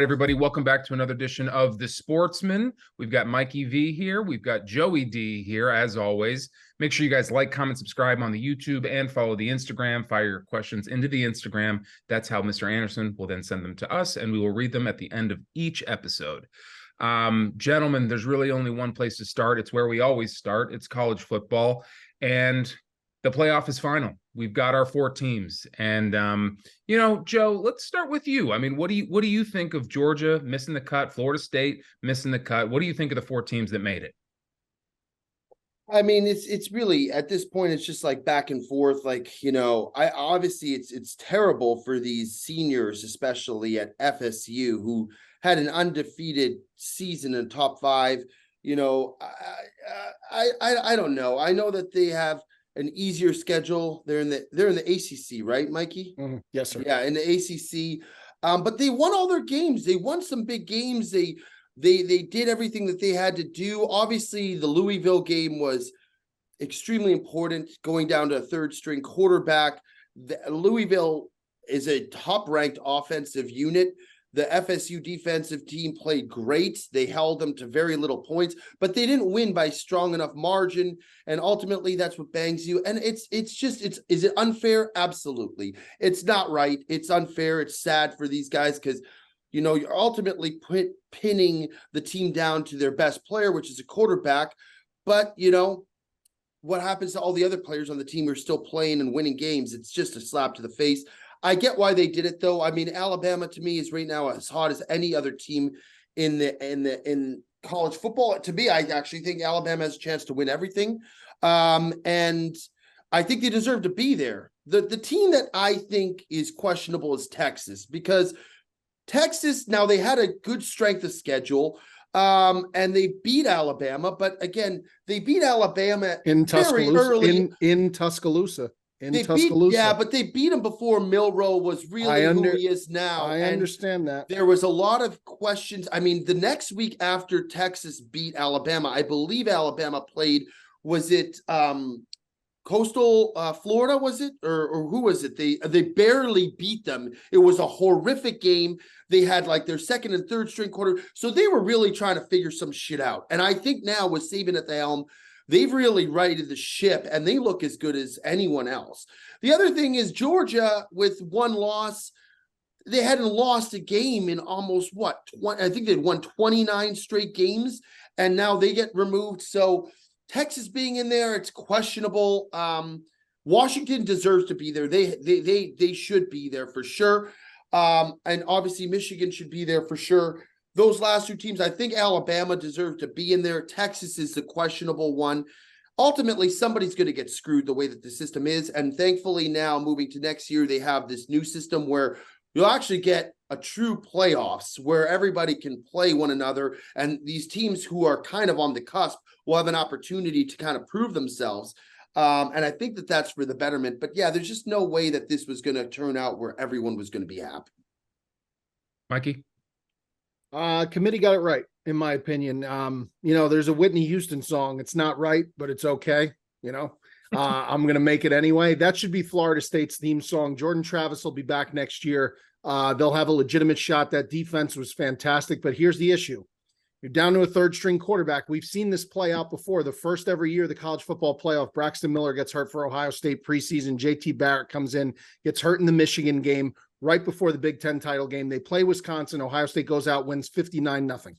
right, everybody, welcome back to another edition of The Sportsmen. We've got Mikey V here. We've got Joey D here, as always. Make sure you guys like, comment, subscribe on the YouTube and follow the Instagram. Fire your questions into the Instagram. That's how Mr. Anderson will then send them to us, and we will read them at the end of each episode. Gentlemen, there's really only one place to start. It's where we always start. It's college football, and the playoff is final. We've got our 4 teams, and Joe, let's start with you. I mean, what do you think of Georgia missing the cut, Florida State missing the cut? What do you think of the 4 teams that made it? I mean, it's really at this point, it's just like back and forth. I obviously it's terrible for these seniors, especially at FSU, who had an undefeated season in top 5. I don't know. I know that they have an easier schedule. They're in the ACC, right, Mikey? Mm-hmm. Yes, sir. Yeah, in the ACC. But they won all their games. They won some big games. They did everything that they had to do. Obviously, the Louisville game was extremely important, going down to a third-string quarterback. Louisville is a top-ranked offensive unit. The FSU defensive team played great. They held them to very little points, but they didn't win by strong enough margin. And ultimately, that's what bangs you. And is it unfair? Absolutely. It's not right. It's unfair. It's sad for these guys because, you're ultimately pinning the team down to their best player, which is a quarterback. But, what happens to all the other players on the team who are still playing and winning games? It's just a slap to the face. I get why they did it, though. I mean, Alabama to me is right now as hot as any other team in college football. To me, I actually think Alabama has a chance to win everything, and I think they deserve to be there. The team that I think is questionable is Texas, because Texas, now they had a good strength of schedule, and they beat Alabama, but again, they beat Alabama in very Tuscaloosa, early in Tuscaloosa. But they beat him before Milroe was really who he is now. I understand that. There was a lot of questions. I mean, the next week after Texas beat Alabama, I believe Alabama played, was it Coastal Florida, was it? Or who was it? They barely beat them. It was a horrific game. They had like their second and third string quarter. So they were really trying to figure some shit out. And I think now with Saban at the helm, they've really righted the ship, and they look as good as anyone else. The other thing is Georgia, with one loss, they hadn't lost a game in almost I think they'd won 29 straight games, and now they get removed. So Texas being in there, it's questionable. Washington deserves to be there. They should be there for sure. And obviously Michigan should be there for sure. Those last 2 teams, I think Alabama deserves to be in there. Texas is the questionable one. Ultimately, somebody's going to get screwed the way that the system is. And thankfully now, moving to next year, they have this new system where you'll actually get a true playoffs where everybody can play one another. And these teams who are kind of on the cusp will have an opportunity to kind of prove themselves. And I think that that's for the betterment. But yeah, there's just no way that this was going to turn out where everyone was going to be happy. Mikey? Committee got it right, in my opinion. There's a Whitney Houston song. It's not right, but it's okay. I'm going to make it anyway. That should be Florida State's theme song. Jordan Travis will be back next year. They'll have a legitimate shot. That defense was fantastic, but here's the issue. You're down to a third string quarterback. We've seen this play out before. The first ever year of the college football playoff, Braxton Miller gets hurt for Ohio State preseason. JT Barrett comes in, gets hurt in the Michigan game right before the Big Ten title game. They play Wisconsin. Ohio State goes out, wins 59-0,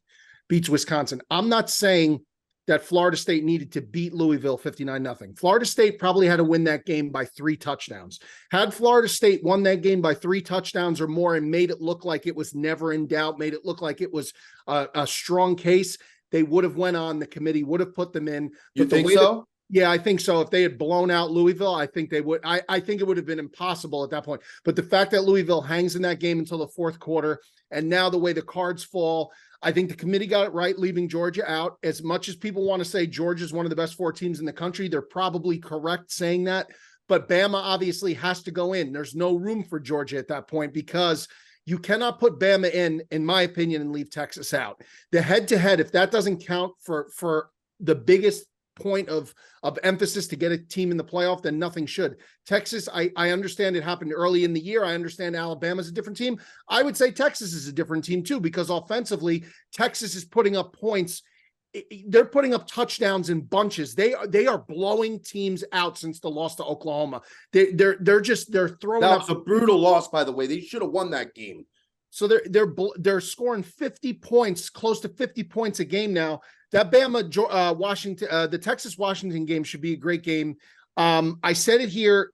beats Wisconsin. I'm not saying that Florida State needed to beat Louisville 59-0. Florida State probably had to win that game by 3 touchdowns. Had Florida State won that game by 3 touchdowns or more and made it look like it was never in doubt, made it look like it was a strong case, they would have went on. The committee would have put them in. You think so? Yeah, I think so. If they had blown out Louisville, I think they would. I think it would have been impossible at that point. But the fact that Louisville hangs in that game until the 4th quarter, and now the way the cards fall, I think the committee got it right, leaving Georgia out. As much as people want to say Georgia is one of the best 4 teams in the country, they're probably correct saying that. But Bama obviously has to go in. There's no room for Georgia at that point because you cannot put Bama in my opinion, and leave Texas out. The head-to-head, if that doesn't count for the biggest point of emphasis to get a team in the playoff, then nothing should. Texas, I understand it happened early in the year. I understand Alabama's a different team. I would say Texas is a different team too, because offensively, Texas is putting up points. They're putting up touchdowns in bunches. They are blowing teams out since the loss to Oklahoma. They're throwing. That was a brutal loss, by the way. They should have won that game. So they're scoring 50 points, close to 50 points a game now. That Bama Washington, the Texas Washington game should be a great game. I said it here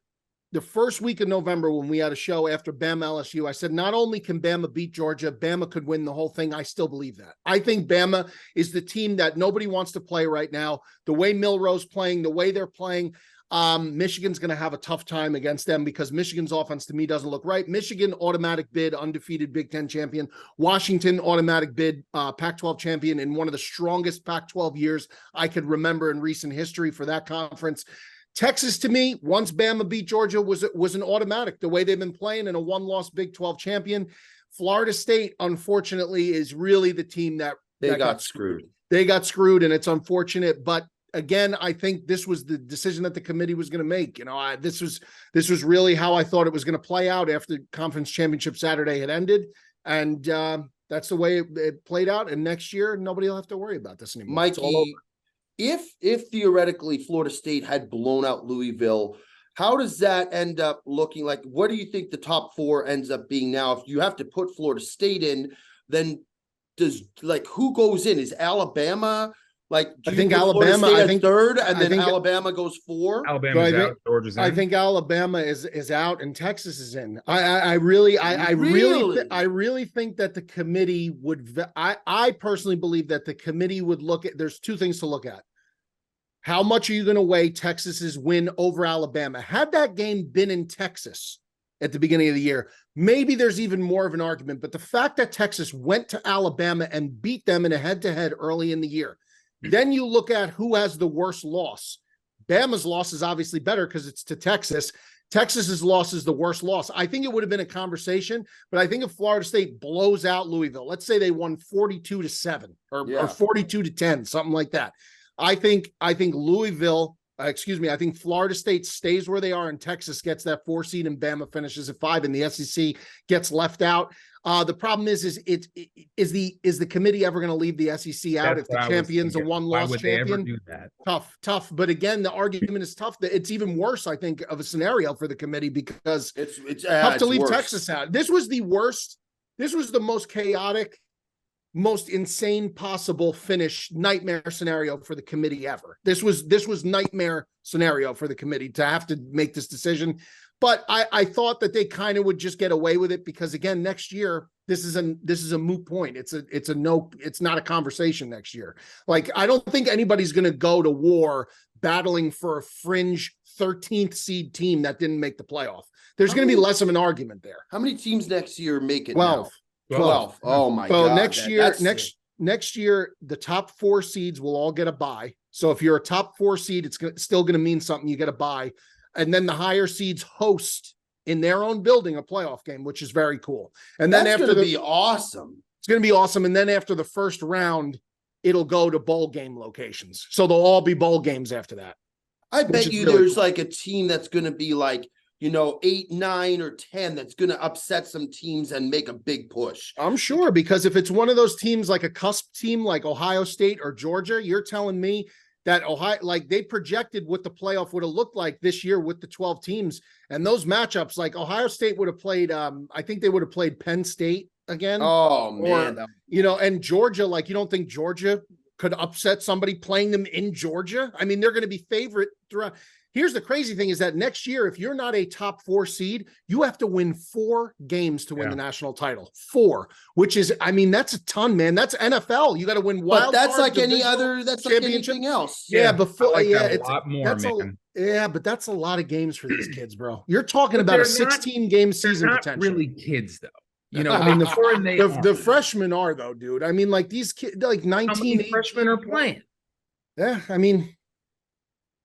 the first week of November when we had a show after Bama LSU. I said not only can Bama beat Georgia, Bama could win the whole thing. I still believe that. I think Bama is the team that nobody wants to play right now. The way Milroe's playing, the way they're playing. Michigan's going to have a tough time against them because Michigan's offense to me doesn't look right. Michigan automatic bid, undefeated Big Ten champion. Washington automatic bid, Pac-12 champion in one of the strongest Pac-12 years I could remember in recent history for that conference. Texas to me, once Bama beat Georgia, was an automatic the way they've been playing, and a one-loss Big 12 champion. Florida State, unfortunately, is really the team that got screwed. They got screwed, and it's unfortunate, but again, I think this was the decision that the committee was going to make. This was really how I thought it was going to play out after conference championship Saturday had ended. And that's the way it played out. And next year, nobody will have to worry about this anymore. Mikey, if theoretically Florida State had blown out Louisville, how does that end up looking like? What do you think the top four ends up being now? If you have to put Florida State in, then who goes in? Is Alabama? I think Alabama. I think third, and then Alabama goes 4. Alabama's out. Georgia's in. I think Alabama is out, and Texas is in. I really think that the committee would. I personally believe that the committee would look at. There's two things to look at. How much are you going to weigh Texas's win over Alabama? Had that game been in Texas at the beginning of the year, maybe there's even more of an argument. But the fact that Texas went to Alabama and beat them in a head-to-head early in the year. Then you look at who has the worst loss. Bama's loss is obviously better because it's to Texas. Texas's loss is the worst loss. I think it would have been a conversation, but I think if Florida State blows out Louisville, let's say they won 42-7 or 42-10, something like that. I think Louisville, I think Florida State stays where they are and Texas gets that 4 seed and Bama finishes at 5 and the SEC gets left out. The problem is the committee ever going to leave the SEC out if the champion's a one-loss champion? Do that? Tough. But again, the argument is tough. It's even worse, I think, of a scenario for the committee because it's tough to leave Texas out. This was the worst. This was the most chaotic, most insane possible finish nightmare scenario for the committee ever. This was nightmare scenario for the committee to have to make this decision. But I thought that they kind of would just get away with it because again, next year, this is a moot point. It's not a conversation next year. I don't think anybody's going to go to war battling for a fringe 13th seed team that didn't make the playoff. There's going to be less of an argument there. How many teams next year make it? 12. 12. Oh my God. Next year, the top 4 seeds will all get a bye. So if you're a top 4 seed, it's still going to mean something. You get a bye. And then the higher seeds host in their own building a playoff game, which is very cool. And then that's going to be awesome. It's going to be awesome. And then after the first round, it'll go to bowl game locations. So they'll all be bowl games after that. I bet you there's cool. A team that's going to be 8, 9, or 10 that's going to upset some teams and make a big push. I'm sure, because if it's one of those teams like a cusp team like Ohio State or Georgia, you're telling me that Ohio, they projected what the playoff would have looked like this year with the 12 teams. And those matchups, Ohio State would have played, I think they would have played Penn State again. Oh, man. And Georgia, you don't think Georgia could upset somebody playing them in Georgia? I mean, they're going to be favorite throughout. Here's the crazy thing is that next year, if you're not a top 4 seed, you have to win 4 games to win the national title. 4, which is, that's a ton, man. That's NFL. You got to win wild. But that's like any other, that's like anything else. Yeah, before, it's a lot more, man. But that's a lot of games for these kids, bro. You're talking about a 16-game season potential. Really kids, though. The freshmen are, though, dude. These kids, 19. How many freshmen are playing? Yeah,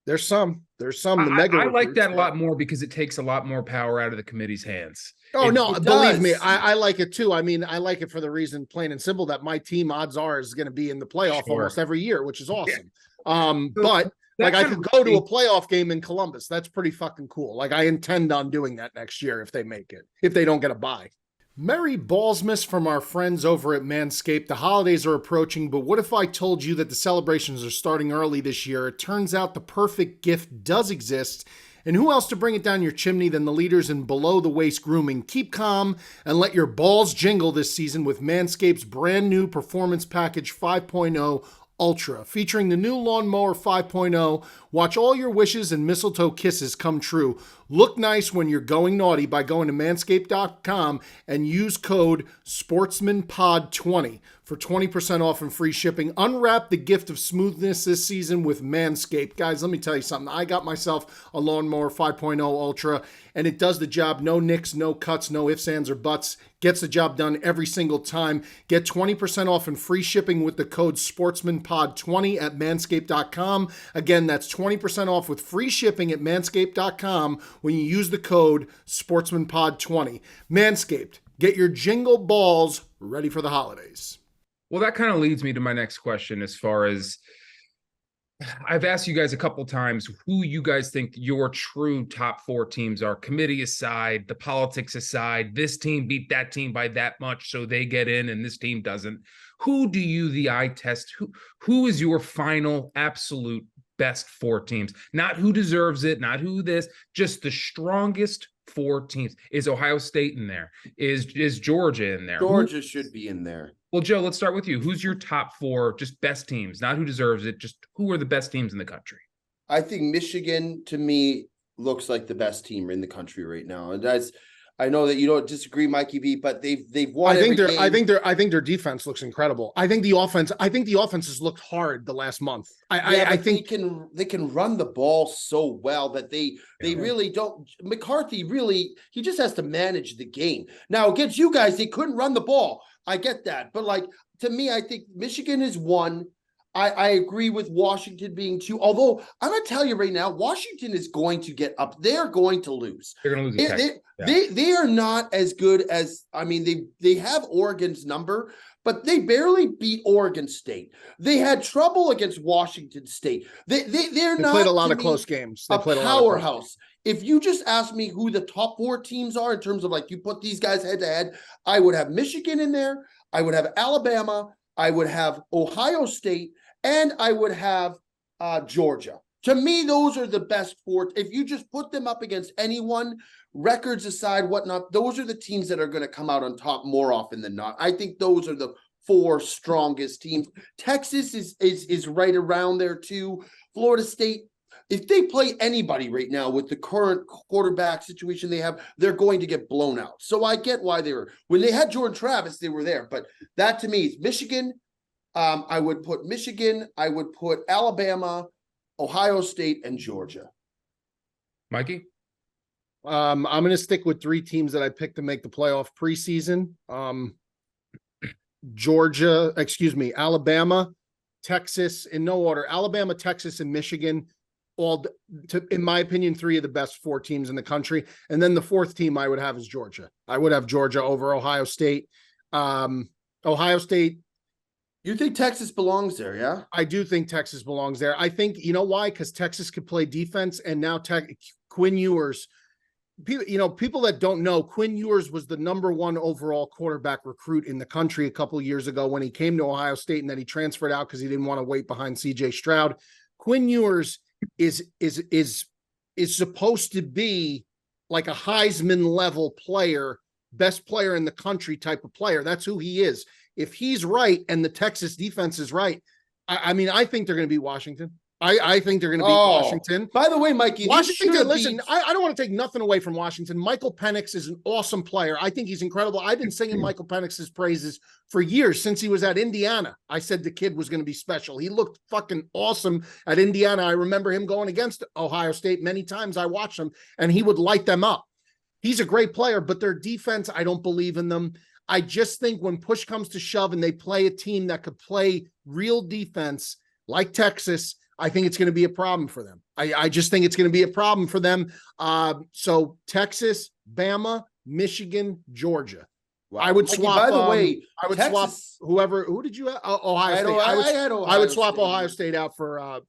there's some. I like that a lot more because it takes a lot more power out of the committee's hands. Oh, no, believe me, I like it too. I like it for the reason, plain and simple, that my team odds are is going to be in the playoff almost every year, which is awesome. But Like, I kind could of go to a playoff game in Columbus. That's pretty fucking cool. Like, I intend on doing that next year if they make it, if they don't get a bye. Merry Ballsmas from our friends over at Manscaped. The holidays are approaching, but what if I told you that the celebrations are starting early this year? It turns out the perfect gift does exist. And who else to bring it down your chimney than the leaders in below-the-waist grooming? Keep calm and let your balls jingle this season with Manscaped's brand new Performance Package 5.0 Ultra. Featuring the new Lawnmower 5.0, watch all your wishes and mistletoe kisses come true. Look nice when you're going naughty by going to manscaped.com and use code SportsmanPod20 for 20% off and free shipping. Unwrap the gift of smoothness this season with Manscaped. Guys, let me tell you something. I got myself a Lawnmower 5.0 Ultra, and it does the job. No nicks, no cuts, no ifs, ands, or buts. Gets the job done every single time. Get 20% off and free shipping with the code SportsmanPod20 at manscaped.com. Again, that's 20% off with free shipping at manscaped.com when you use the code SportsmanPod20. Manscaped, get your jingle balls ready for the holidays. Well, that kind of leads me to my next question as far as I've asked you guys a couple times who you guys think your true top 4 teams are, committee aside, the politics aside. This team beat that team by that much, so they get in, and this team doesn't. Who do you the eye test? Who is your final absolute best 4 teams? Not who deserves it, not who this, just the strongest 4 teams. Is Ohio State in there? Is Georgia in there? Georgia should be in there. Well, Joe, let's start with you. Who's your top 4 just best teams? Not who deserves it, just who are the best teams in the country? I think Michigan, to me, looks like the best team in the country right now. And I know that you don't disagree, Mikey V, but they've won. I think their defense looks incredible. I think the offense has looked hard the last month. I think they can run the ball so well that they really don't. McCarthy he just has to manage the game. Now against you guys, they couldn't run the ball. I get that. But like, to me, I think Michigan is 1. I agree with Washington being 2. Although I'm going to tell you right now, Washington is going to get up. They're going to lose. They're going to lose. They are not as good as, I mean, they have Oregon's number, but they barely beat Oregon State. They had trouble against Washington State. They played a lot of close games. They played a powerhouse. If you just ask me who the top 4 teams are in terms of like you put these guys head to head, I would have Michigan in there. I would have Alabama. I would have Ohio State, and I would have Georgia. To me, those are the best 4. If you just put them up against anyone, records aside, whatnot, those are the teams that are going to come out on top more often than not. I think those are the 4 strongest teams. Texas is right around there too. Florida State, if they play anybody right now with the current quarterback situation they have, they're going to get blown out. So I get why when they had Jordan Travis, they were there. But that to me is Michigan. I would put Michigan. I would put Alabama, Ohio State, and Georgia. Mikey? I'm going to stick with 3 teams that I picked to make the playoff preseason. Alabama, Texas, in no order. Alabama, Texas, and Michigan. In my opinion, 3 of the best 4 teams in the country. And then the 4th team I would have is Georgia. I would have Georgia over Ohio State. Ohio State. You think Texas belongs there, yeah? I do think Texas belongs there. I think, you know why? Because Texas could play defense, and now Quinn Ewers. People that don't know, Quinn Ewers was the number 1 overall quarterback recruit in the country a couple of years ago when he came to Ohio State, and then he transferred out because he didn't want to wait behind C.J. Stroud. Quinn Ewers is supposed to be like a Heisman level player, best player in the country type of player. That's who he is. If he's right and the Texas defense is right, I think they're going to beat Washington. I think they're going to beat Washington. By the way, Mikey, Washington, listen, I don't want to take nothing away from Washington. Michael Penix is an awesome player. I think he's incredible. I've been singing Michael Penix's praises for years since he was at Indiana. I said the kid was going to be special. He looked fucking awesome at Indiana. I remember him going against Ohio State many times. I watched him, and he would light them up. He's a great player, but their defense, I don't believe in them. I just think when push comes to shove and they play a team that could play real defense like Texas, I think it's going to be a problem for them. I just think it's going to be a problem for them. So Texas, Bama, Michigan, Georgia. Wow. I would Mikey, swap. by the way, I would Texas, swap whoever. Who did you have? Ohio State. I had Ohio I would swap State Ohio State out for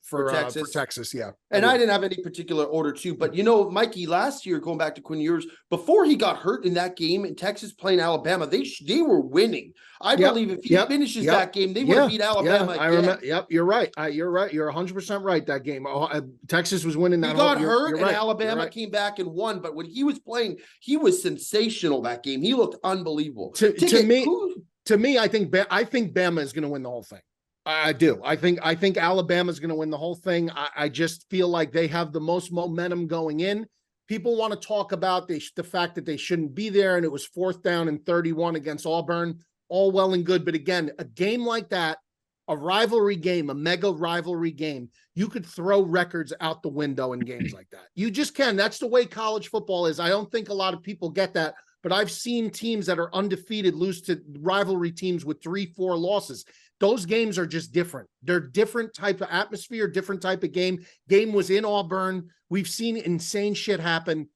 Texas. Yeah, and I didn't have any particular order too. But Mikey, last year, going back to Quinn Ewers, before he got hurt in that game in Texas playing Alabama, they were winning. I believe if he finishes that game, they would have beat Alabama. I remember. Yep, you're right. You're right. You're 100% right. That game, Texas was winning. That he got hurt, and right. Alabama came back and won. But when he was playing, he was sensational that game. He looked unbelievable. To me, I think Bama is going to win the whole thing. I do. I think Alabama is going to win the whole thing. I just feel like they have the most momentum going in. People want to talk about the fact that they shouldn't be there, and it was 4th down and 31 against Auburn. All well and good, but again, a game like that, a rivalry game, a mega rivalry game, you could throw records out the window in games like that. You just can. That's the way college football is. I don't think a lot of people get that, but I've seen teams that are undefeated lose to rivalry teams with 3-4 losses. Those games are just different. They're different type of atmosphere, different type of game. Game was in Auburn. We've seen insane shit happen.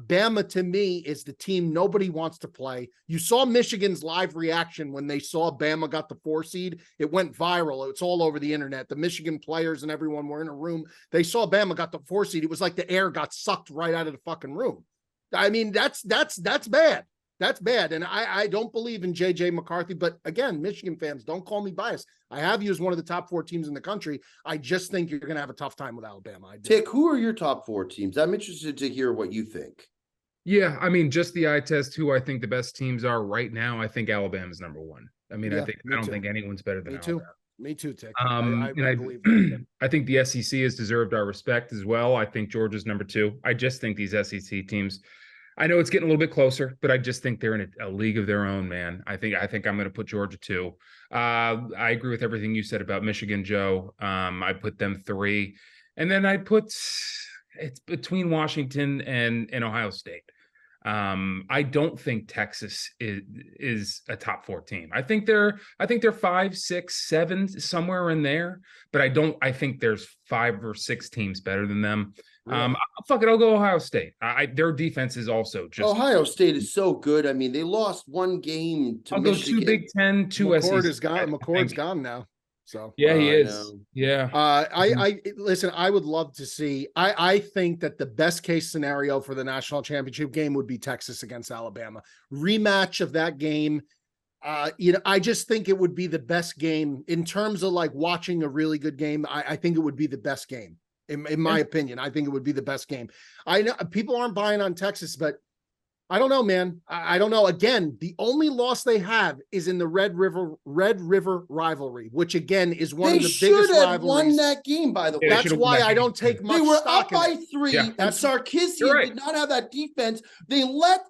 Bama, to me, is the team nobody wants to play. You saw Michigan's live reaction when they saw Bama got the 4 seed. It went viral. It's all over the internet. The Michigan players and everyone were in a room. They saw Bama got the 4 seed. It was like the air got sucked right out of the fucking room. I mean, that's bad. That's bad. And I don't believe in JJ McCarthy. But again, Michigan fans, don't call me biased. I have you as one of the top 4 teams in the country. I just think you're going to have a tough time with Alabama. Tick, who are your top 4 teams? I'm interested to hear what you think. Yeah, I mean, just the eye test, who I think the best teams are right now, I think Alabama's number 1. I mean, I don't think anyone's better than Alabama. Me too, Tick. I believe that. I think the SEC has deserved our respect as well. I think Georgia's number 2. I just think these SEC teams, I know it's getting a little bit closer, but I just think they're in a league of their own, man. I think I'm going to put Georgia 2. I agree with everything you said about Michigan, Joe. I put them 3. And then it's between Washington and Ohio State. I don't think Texas is a top 4 team. I think they're 5, 6, 7, somewhere in there, but I think there's 5 or 6 teams better than them. Really? Fuck it, I'll go Ohio State. Their defense is also just Ohio State is so good. I mean, they lost 1 game to Michigan. I'll go 2 Big Ten, 2 McCord SEC. is gone. McCord's gone now. So yeah, he is. Yeah. I listen, I would love to see, I think that the best case scenario for the national championship game would be Texas against Alabama. Rematch of that game. I just think it would be the best game in terms of like watching a really good game. I think it would be the best game in my opinion. I think it would be the best game. I know people aren't buying on Texas, but I don't know, man. I don't know. Again, the only loss they have is in the Red River rivalry, which again is one of the biggest rivalries. They should have won that game, by the way. That's why I don't take much stock. They were up by 3, and Sarkisian did not have that defense. They let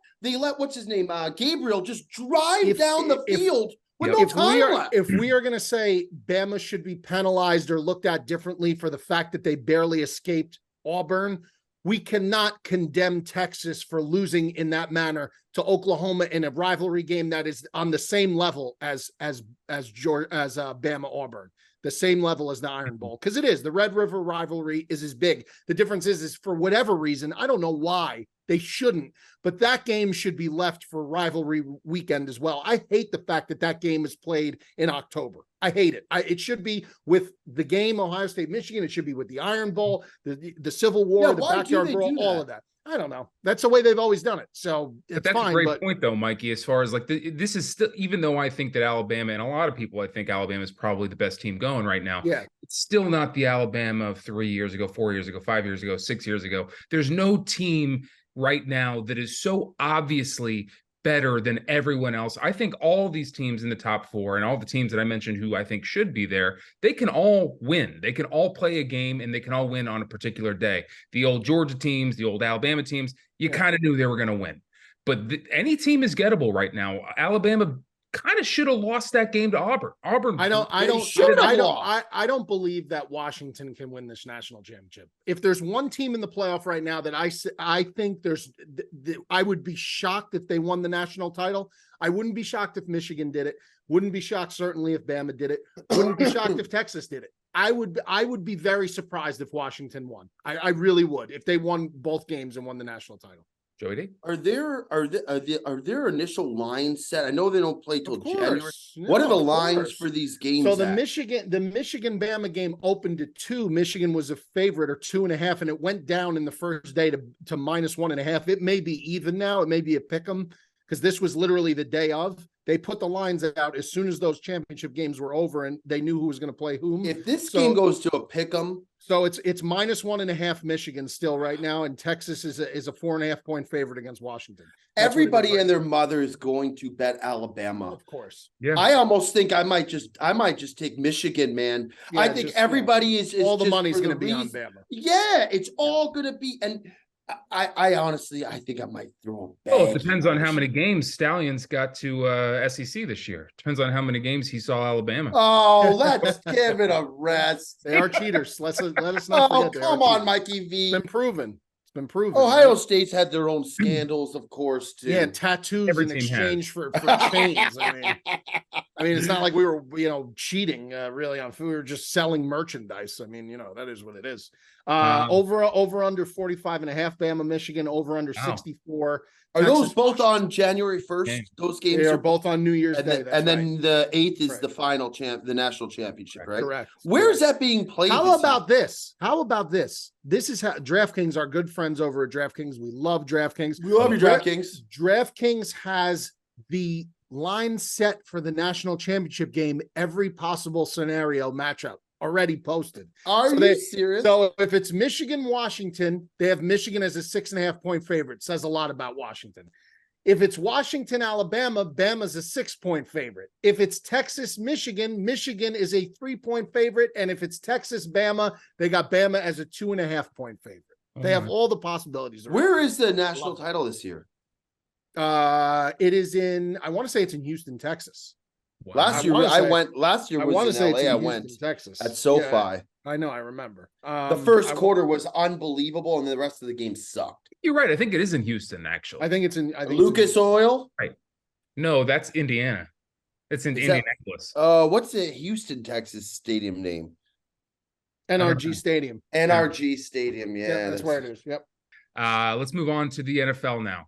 what's his name, Gabriel, just drive down the field with no time left. If we are going to say Bama should be penalized or looked at differently for the fact that they barely escaped Auburn, we cannot condemn Texas for losing in that manner to Oklahoma in a rivalry game that is on the same level as Bama Auburn, the same level as the Iron Bowl, because it is. The Red River rivalry is as big. The difference is for whatever reason, I don't know why they shouldn't, but that game should be left for rivalry weekend as well. I hate the fact that game is played in October. I hate it. It should be with the game Ohio State, Michigan. It should be with the Iron Bowl, the Civil War, the backyard brawl, all of that. I don't know. That's the way they've always done it. So it's that's fine. A great point, though, Mikey. As far as like this is still, even though I think that Alabama and a lot of people, I think Alabama is probably the best team going right now. Yeah, it's still not the Alabama of 3 years ago, 4 years ago, 5 years ago, 6 years ago. There's no team right now that is so obviously better than everyone else. I think all these teams in the top 4 and all the teams that I mentioned who I think should be there, they can all win. They can all play a game and they can all win on a particular day. The old Georgia teams, the old Alabama teams, you kind of knew they were going to win. But any team is gettable right now. Alabama kind of should have lost that game to Auburn. I don't believe that Washington can win this national championship. If there's one team in the playoff right now that I think I would be shocked if they won the national title. I wouldn't be shocked if Michigan did it. Wouldn't be shocked certainly if Bama did it. Wouldn't be shocked if Texas did it. I would be very surprised if Washington won. I really would if they won both games and won the national title. Joey D? Are there initial lines set? I know they don't play till Of January. course. What are the No, of lines course. for these games? So the at? Michigan Bama game opened at 2. Michigan was a favorite, or 2.5, and it went down in the first day to -1.5. It may be even now. It may be a pick 'em, because this was literally the day of. They put the lines out as soon as those championship games were over, and they knew who was going to play whom. If this game goes to a pick 'em, so it's -1.5 Michigan still right now, and Texas is a 4.5 point favorite against Washington. That's everybody and their mother is going to bet Alabama. Of course. Yeah. I almost think I might just take Michigan, man. Yeah, I think everybody is all the just money's for going to the be on reason- Bama. Yeah, it's all going to be, and I honestly, I think I might throw a bag. Well, it depends on how many games Stallions got to SEC this year. Depends on how many games he saw Alabama. Oh, let's give it a rest. They are cheaters. Let us not Oh, forget. They are come on, cheaters. Mikey V. It's been proven. It's been proven. Ohio right? State's had their own scandals, of course, too. Yeah, tattoos Every in team exchange for chains. I mean, it's not like we were, cheating really on food. We were just selling merchandise. I mean, that is what it is. Over under 45.5 Bama, Michigan, over under 64. Are Texas, those both on January 1st? Game. Those games They are are both on New Year's and Day. then, That's and then the 8th is Right. the final the national championship, right? correct. Where is that being played? How this about this? How about this? This is how DraftKings, our good friends over at DraftKings. We love DraftKings. year? We love your DraftKings. DraftKings has the line set for the national championship game, every possible scenario matchup already posted. Are So you serious? So if it's Michigan, Washington, they have Michigan as a 6.5 point favorite. Says a lot about Washington. If it's Washington, Alabama, Bama's a 6 point favorite. If it's Texas, Michigan, Michigan is a 3 point favorite. And if it's Texas, Bama, they got Bama as a 2.5 point favorite. They have all the possibilities. Where is the national title this year? It is in, I want to say it's in Houston, Texas. Wow. Last year wanna say- Last year I want to was say in it's LA. in I Houston, went Texas. at SoFi. Yeah, I know, I remember. The first quarter was unbelievable, and the rest of the game sucked. You're right. I think it is in Houston, actually. I think it's in Lucas Oil. No, that's Indiana. It's in Is that- Indianapolis. What's the Houston, Texas stadium name? NRG Stadium. NRG Stadium. Yeah, That's where it is. Yep. Let's move on to the NFL now.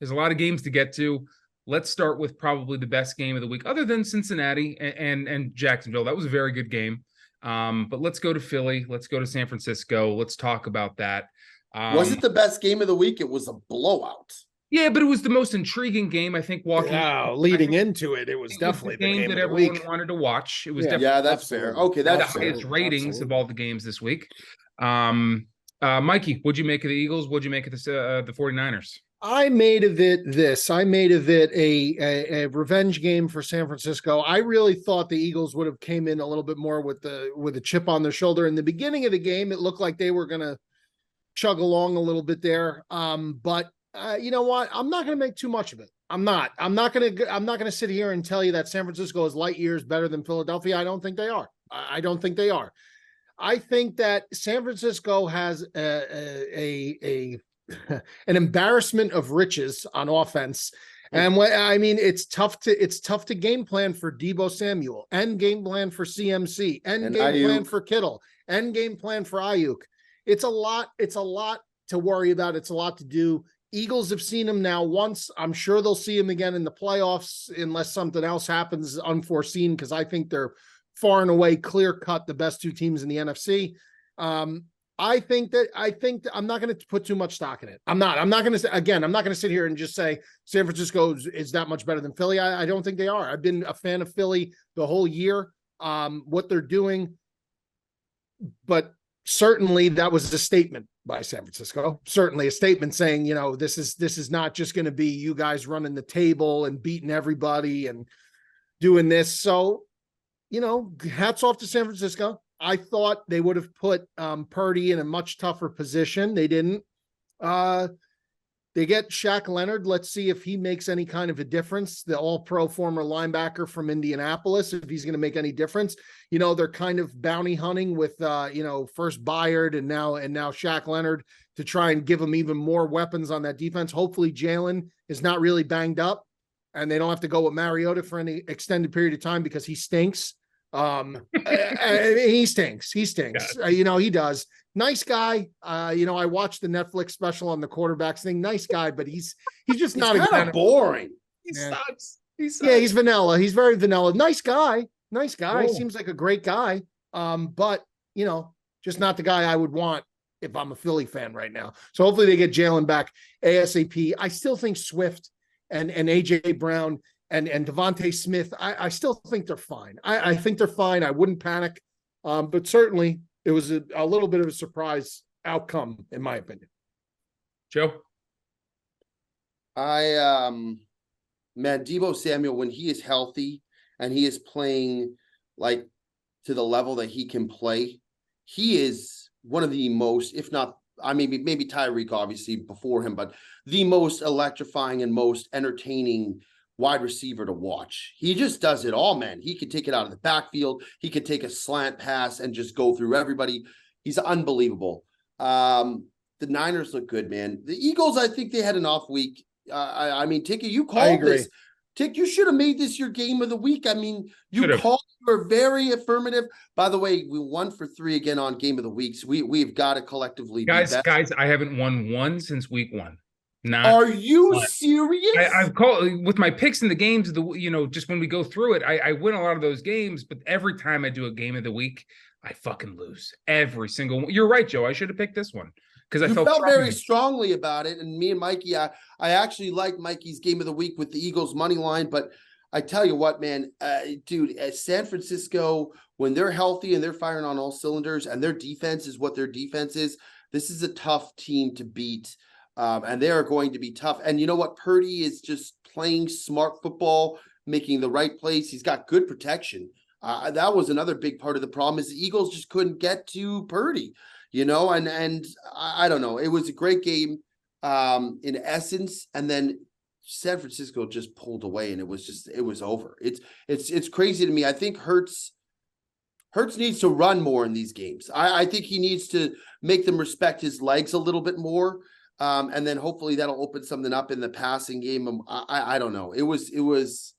There's a lot of games to get to. Let's start with probably the best game of the week, other than Cincinnati and Jacksonville. That was a very good game. But let's go to Philly. Let's go to San Francisco. Let's talk about that. Was it the best game of the week? It was a blowout. Yeah, but it was the most intriguing game, I think, Leading into it, it was definitely the game that of the everyone week. wanted to watch. It was Yeah. definitely Yeah, that's fair. Absolutely. Okay, the that's fair. highest ratings of Absolutely. all the games this week. Mikey, what'd you make of the Eagles? What'd you make of the 49ers? I made of it this. I made of it a revenge game for San Francisco. I really thought the Eagles would have came in a little bit more with a chip on their shoulder. In the beginning of the game, it looked like they were going to chug along a little bit there. But you know what? I'm not going to make too much of it. I'm not going to sit here and tell you that San Francisco is light years better than Philadelphia. I don't think they are. I don't think they are. I think that San Francisco has an embarrassment of riches on offense. And it's tough to game plan for Deebo Samuel, and game plan for CMC, and game plan for Kittle, and game plan for Ayuk. It's a lot to worry about. It's a lot to do. Eagles have seen him now once. I'm sure they'll see him again in the playoffs unless something else happens unforeseen, because I think they're far and away clear cut the best two teams in the NFC. I think that I'm not going to put too much stock in it. I'm not going to sit here and just say San Francisco is that much better than Philly. I don't think they are. I've been a fan of Philly the whole year, what they're doing, but certainly that was a statement by San Francisco. Certainly a statement saying, this is not just going to be you guys running the table and beating everybody and doing this. So, hats off to San Francisco. I thought they would have put Purdy in a much tougher position. They didn't. They get Shaq Leonard. Let's see if he makes any kind of a difference. The all-pro former linebacker from Indianapolis, if he's going to make any difference. They're kind of bounty hunting with, first Byard and now Shaq Leonard to try and give them even more weapons on that defense. Hopefully Jalen is not really banged up and they don't have to go with Mariota for any extended period of time because he stinks. He stinks. He stinks. Yeah. He does. Nice guy. I watched the Netflix special on the quarterbacks thing. Nice guy, but he's just not kind of boring. He Yeah. sucks. He sucks. Yeah, he's vanilla. He's very vanilla. Nice guy. Nice guy. Cool. Seems like a great guy. But just not the guy I would want if I'm a Philly fan right now. So hopefully they get Jalen back ASAP. I still think Swift and AJ Brown and Devontae Smith, I still think they're fine. I think they're fine. I wouldn't panic. But certainly it was a little bit of a surprise outcome, in my opinion. Joe? Man, Deebo Samuel, when he is healthy and he is playing like to the level that he can play, he is one of the most, if not, maybe Tyreek obviously before him, but the most electrifying and most entertaining wide receiver to watch. He just does it all, man. He could take it out of the backfield. He could take a slant pass and just go through everybody. He's unbelievable. The Niners look good, man. The Eagles, I think they had an off week. Ticky, you called this. Tick, you should have made this your game of the week. You were very affirmative. By the way, we won for 3 again on game of the weeks. We've got to collectively guys, I haven't won one since week 1. Are you serious? I've called with my picks in the games. Just when we go through it, I win a lot of those games. But every time I do a game of the week, I fucking lose every single one. You're right, Joe. I should have picked this one because I felt very strongly about it. And me and Mikey, I actually liked Mikey's game of the week with the Eagles money line. But I tell you what, man, dude, at San Francisco, when they're healthy and they're firing on all cylinders, and their defense is what their defense is, this is a tough team to beat. And they are going to be tough. And you know what? Purdy is just playing smart football, making the right plays. He's got good protection. That was another big part of the problem is the Eagles just couldn't get to Purdy, and I don't know. It was a great game in essence. And then San Francisco just pulled away and it was over. It's crazy to me. I think Hurts needs to run more in these games. I think he needs to make them respect his legs a little bit more. And then hopefully that'll open something up in the passing game. I don't know. It was.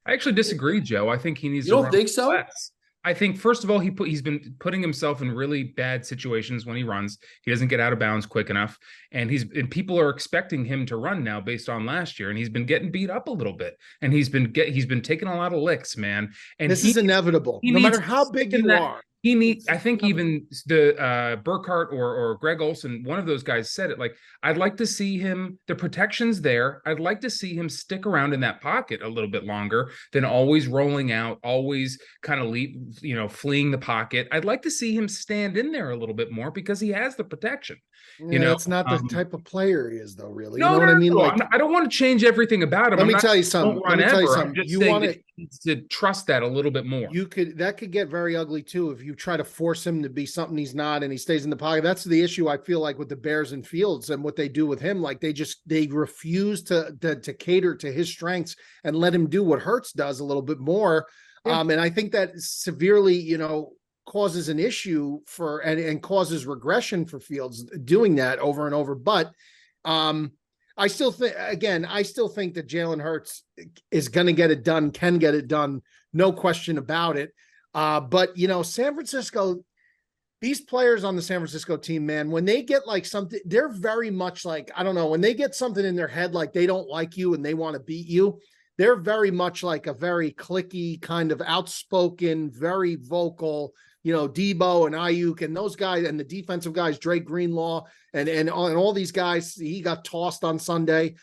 I actually disagree, Joe. I think he needs. You don't think so? Less. I think first of all, he's been putting himself in really bad situations when he runs. He doesn't get out of bounds quick enough, and people are expecting him to run now based on last year, and he's been getting beat up a little bit, and he's been taking a lot of licks, man. And this is inevitable. No matter how big you are. I think even the Burkhardt or Greg Olsen, one of those guys said it, like, I'd like to see him, the protection's there. I'd like to see him stick around in that pocket a little bit longer than always rolling out, always kind of fleeing the pocket. I'd like to see him stand in there a little bit more because he has the protection. It's not the type of player he is, though, really. No, you know what I mean? No. Like, I don't want to change everything about him. Let me tell you something. You want to trust that a little bit more. That could get very ugly too if you try to force him to be something he's not and he stays in the pocket. That's the issue I feel like with the Bears and Fields and what they do with him. Like they refuse to cater to his strengths and let him do what Hurts does a little bit more. Yeah. And I think that severely, causes an issue and causes regression for Fields doing that over and over. But I still think that Jalen Hurts is going to get it done, can get it done. No question about it. But San Francisco, these players on the San Francisco team, man, when they get like something, they're very much like, I don't know, when they get something in their head, like they don't like you and they want to beat you, they're very much like a very cliquey kind of outspoken, very vocal, Debo and Ayuk and those guys and the defensive guys, Drake Greenlaw and all these guys. He got tossed on Sunday.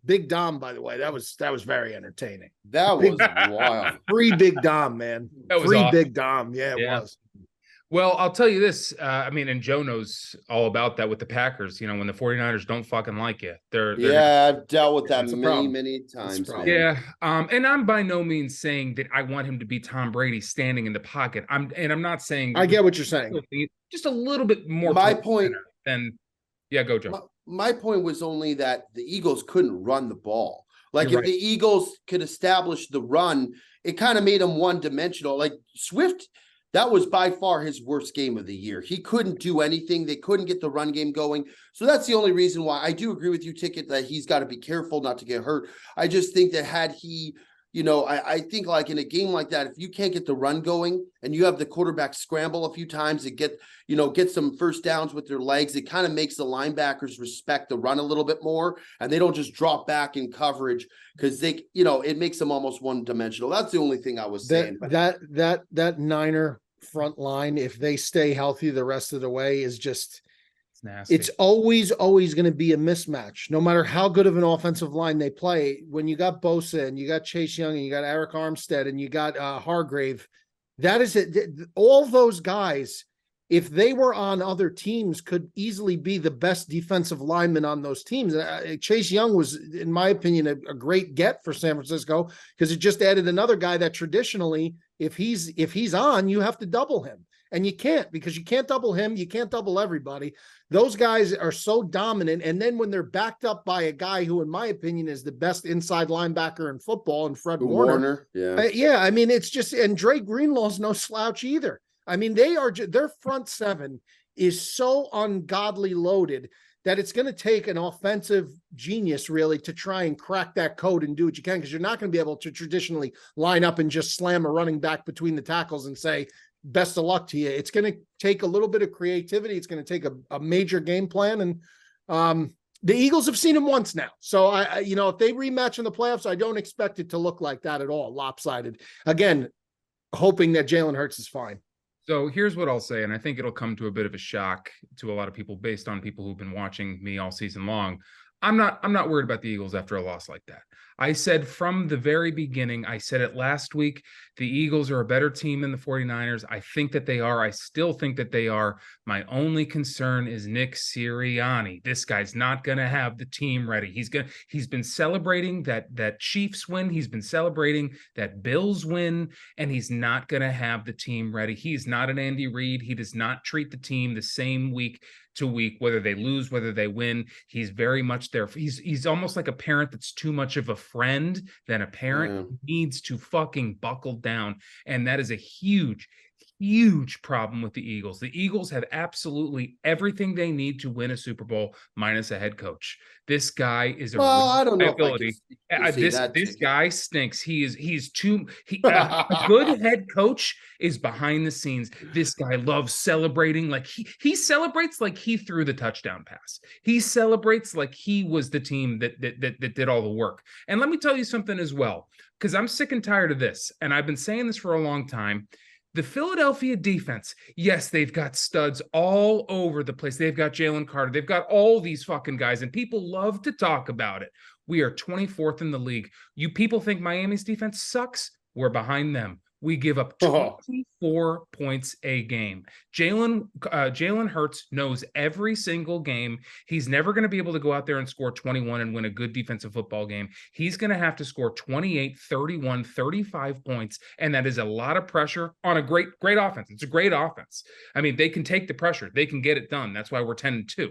Big Dom, by the way, that was very entertaining. That was wild. Free Big Dom, man. Free awesome. Big Dom. Yeah, it was. Well, I'll tell you this. And Joe knows all about that with the Packers. When the 49ers don't fucking like you, I've dealt with that many times. Yeah. And I'm by no means saying that I want him to be Tom Brady standing in the pocket. I'm not saying. I get what you're saying. Just a little bit more. My point. Go, Joe. My point was only that the Eagles couldn't run the ball. Like if the Eagles could establish the run, it kind of made them one-dimensional. Like Swift. That was by far his worst game of the year. He couldn't do anything. They couldn't get the run game going. So that's the only reason why I do agree with you, Ticket, that he's got to be careful not to get hurt. I just think that had he I think like in a game like that, if you can't get the run going and you have the quarterback scramble a few times and get some first downs with their legs, it kind of makes the linebackers respect the run a little bit more, and they don't just drop back in coverage because it makes them almost one dimensional. That's the only thing I was saying. That Niner front line, if they stay healthy the rest of the way, is just nasty. It's always going to be a mismatch, no matter how good of an offensive line they play. When you got Bosa and you got Chase Young and you got Eric Armstead and you got Hargrave, that is it. All those guys, if they were on other teams, could easily be the best defensive lineman on those teams. Chase Young was, in my opinion, a great get for San Francisco because it just added another guy that traditionally, if he's on, you have to double him. And you can't, because you can't double him. You can't double everybody. Those guys are so dominant. And then when they're backed up by a guy who, in my opinion, is the best inside linebacker in football, and Fred Warner. Yeah. I mean, it's just, and Dre Greenlaw's no slouch either. I mean, their front seven is so ungodly loaded that it's going to take an offensive genius really to try and crack that code and do what you can, because you're not going to be able to traditionally line up and just slam a running back between the tackles and say, best of luck to you. It's going to take a little bit of creativity. It's going to take a major game plan. And the Eagles have seen him once now. So if they rematch in the playoffs, I don't expect it to look like that at all. Lopsided. Again, hoping that Jalen Hurts is fine. So here's what I'll say, and I think it'll come to a bit of a shock to a lot of people based on people who've been watching me all season long. I'm not worried about the Eagles after a loss like that. I said from the very beginning, I said it last week, the Eagles are a better team than the 49ers. I think that they are. I still think that they are. My only concern is Nick Sirianni. This guy's not going to have the team ready. He's been celebrating that Chiefs win. He's been celebrating that Bills win, and he's not going to have the team ready. He's not an Andy Reid. He does not treat the team the same week to week, whether they lose, whether they win. He's very much there. He's almost like a parent that's too much of a friend than a parent. Needs to fucking buckle down. And that is a huge problem with the Eagles. The Eagles have absolutely everything they need to win a Super Bowl minus a head coach. This guy is I don't know ability. This guy stinks. A good head coach is behind the scenes. This guy loves celebrating. Like he celebrates like he threw the touchdown pass. He celebrates like he was the team that did all the work. And let me tell you something as well, because I'm sick and tired of this. And I've been saying this for a long time. The Philadelphia defense, yes, they've got studs all over the place. They've got Jalen Carter. They've got all these fucking guys, and people love to talk about it. We are 24th in the league. You people think Miami's defense sucks? We're behind them. We give up 24 points a game. Jalen Hurts knows every single game. He's never going to be able to go out there and score 21 and win a good defensive football game. He's going to have to score 28, 31, 35 points, and that is a lot of pressure on a great offense. It's a great offense. I mean, they can take the pressure. They can get it done. That's why we're 10-2.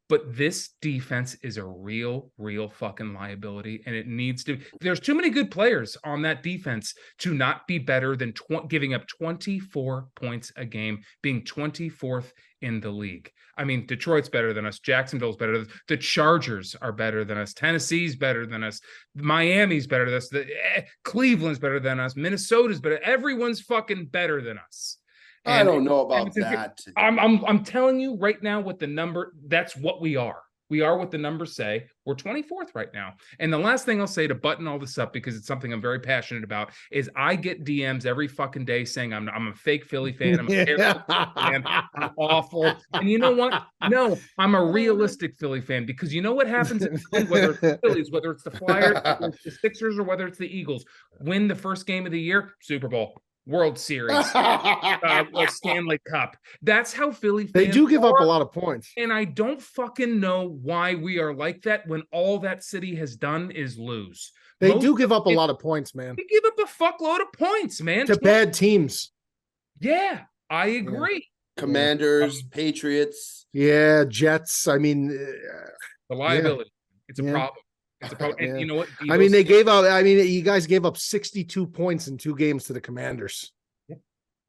But this defense is a real fucking liability, and it needs to. There's too many good players on that defense to not be better than giving up 24 points a game, being 24th in the league. I mean, Detroit's better than us. Jacksonville's better than us. The Chargers are better than us. Tennessee's better than us. Miami's better than us. Cleveland's better than us. Minnesota's better. Everyone's fucking better than us. I don't know about that. I'm telling you right now what the number, that's what we are. We are what the numbers say. We're 24th right now. And the last thing I'll say to button all this up, because it's something I'm very passionate about, is I get DMs every fucking day saying I'm a fake Philly fan. I'm a terrible fan. I'm awful. And you know what? No, I'm a realistic Philly fan, because you know what happens in Philly, whether it's the Phillies, whether it's the Flyers, whether it's the Sixers, or whether it's the Eagles, win the first game of the year, Super Bowl. World Series, Stanley Cup. That's how Philly fans They do give up a lot of points. And I don't fucking know why we are like that when all that city has done is lose. They do give up a lot of points, man. They give up a fuckload of points, man. To bad teams. Yeah, I agree. Yeah. Commanders, Patriots. Yeah, Jets. I mean, the liability. It's a problem. It's a problem. And you know what? I mean, you guys gave up 62 points in 2 games to the Commanders. Yeah,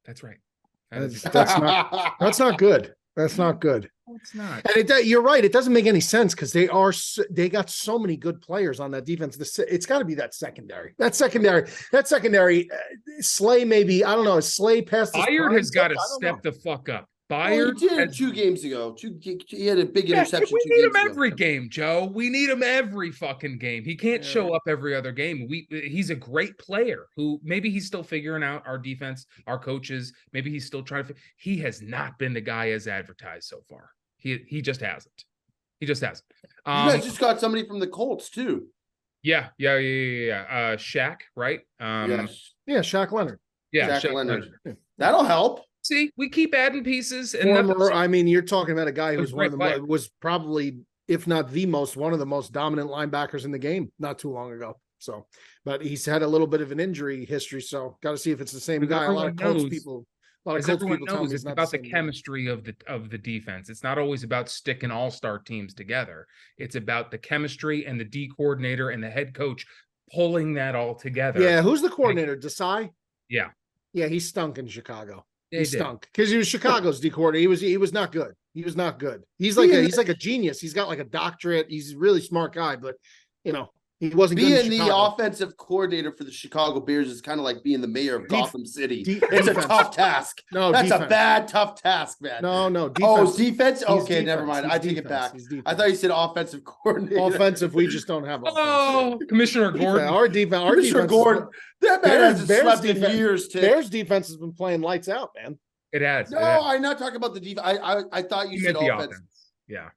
that's right. That's not good. That's not good. It's not. And you're right. It doesn't make any sense because they got so many good players on that defense. It's got to be that secondary. Slay maybe. I don't know. Is Slay past his Byard prime has got to yet? I don't step know. the fuck up. Well, Byard he did has 2 games ago. He had a big Yeah, interception we 2 need games him ago. every game, Joe. We need him every fucking game. He can't Yeah. show up every other game. He's a great player who maybe he's still figuring out our defense, our coaches. Maybe he's still trying to. He has not been the guy as advertised so far. He just hasn't. He just hasn't. You guys just got somebody from the Colts too. Yeah. Shaq, right? Yes. Yeah, Shaq Leonard. Yeah, Shaq Leonard. That'll help. See, we keep adding pieces. And You're talking about a guy who was was probably, if not one of the most dominant linebackers in the game not too long ago. So, but he's had a little bit of an injury history. So, got to see if it's the same guy. A lot of Colts people tell me it's about the chemistry of the defense. It's not always about sticking all-star teams together. It's about the chemistry and the D coordinator and the head coach pulling that all together. Yeah, who's the coordinator? Desai? Yeah. Yeah, he stunk in Chicago. Yeah, he stunk because he was Chicago's D coordinator. He was not good. He was not good. He's like a genius. He's got like a doctorate. He's a really smart guy, but he wasn't good. Being the offensive coordinator for the Chicago Bears is kind of like being the mayor of Gotham City. It's a tough task. No, that's a bad, tough task, man. No. Defense. Oh, defense? Okay, never mind. I take it back. I thought you said offensive coordinator. Offensive, we just don't have offense. Oh, Commissioner Gordon. Our Commissioner Gordon. That man hasn't slept in years, Tim. Bears defense has been playing lights out, man. It has. No, I'm not talking about the defense. I thought you said offense. Yeah.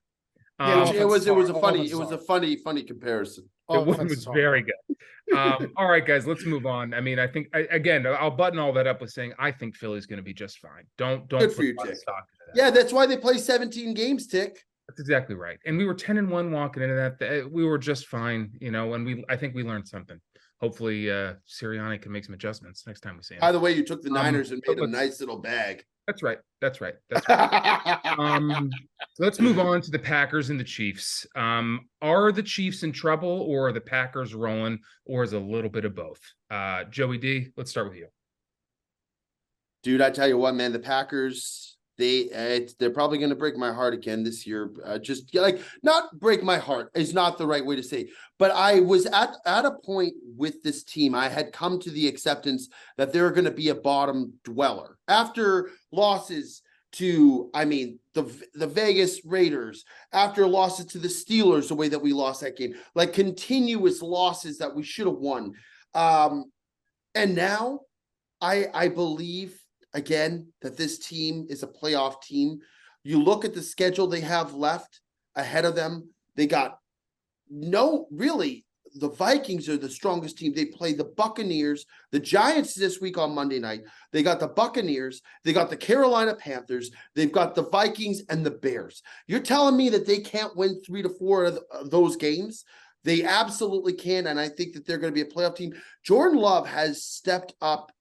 It was a funny comparison. It was very good. All right, guys, let's move on. I mean, I think I'll button all that up with saying I think Philly's going to be just fine. Don't good for you, Tick. Yeah, that's why they play 17 games, Tick. That's exactly right. And we were 10-1 walking into that. We were just fine, and I think we learned something. Hopefully, Sirianni can make some adjustments next time we see him. By the way, you took the Niners and made a nice little bag. That's right. So let's move on to the Packers and the Chiefs. Are the Chiefs in trouble, or are the Packers rolling, or is a little bit of both? Joey D, let's start with you. Dude, I tell you what, man, the Packers, they're probably going to break my heart again this year. Just like, not break my heart is not the right way to say, but I was at a point with this team. I had come to the acceptance that they're going to be a bottom dweller after losses to, the Vegas Raiders, after losses to the Steelers, the way that we lost that game, like continuous losses that we should have won. And now I believe, again, that this team is a playoff team. You look at the schedule they have left ahead of them. They got the Vikings are the strongest team. They play the Buccaneers, the Giants this week on Monday night. They got the Buccaneers. They got the Carolina Panthers. They've got the Vikings and the Bears. You're telling me that they can't win 3 to 4 of those games? They absolutely can, and I think that they're going to be a playoff team. Jordan Love has stepped up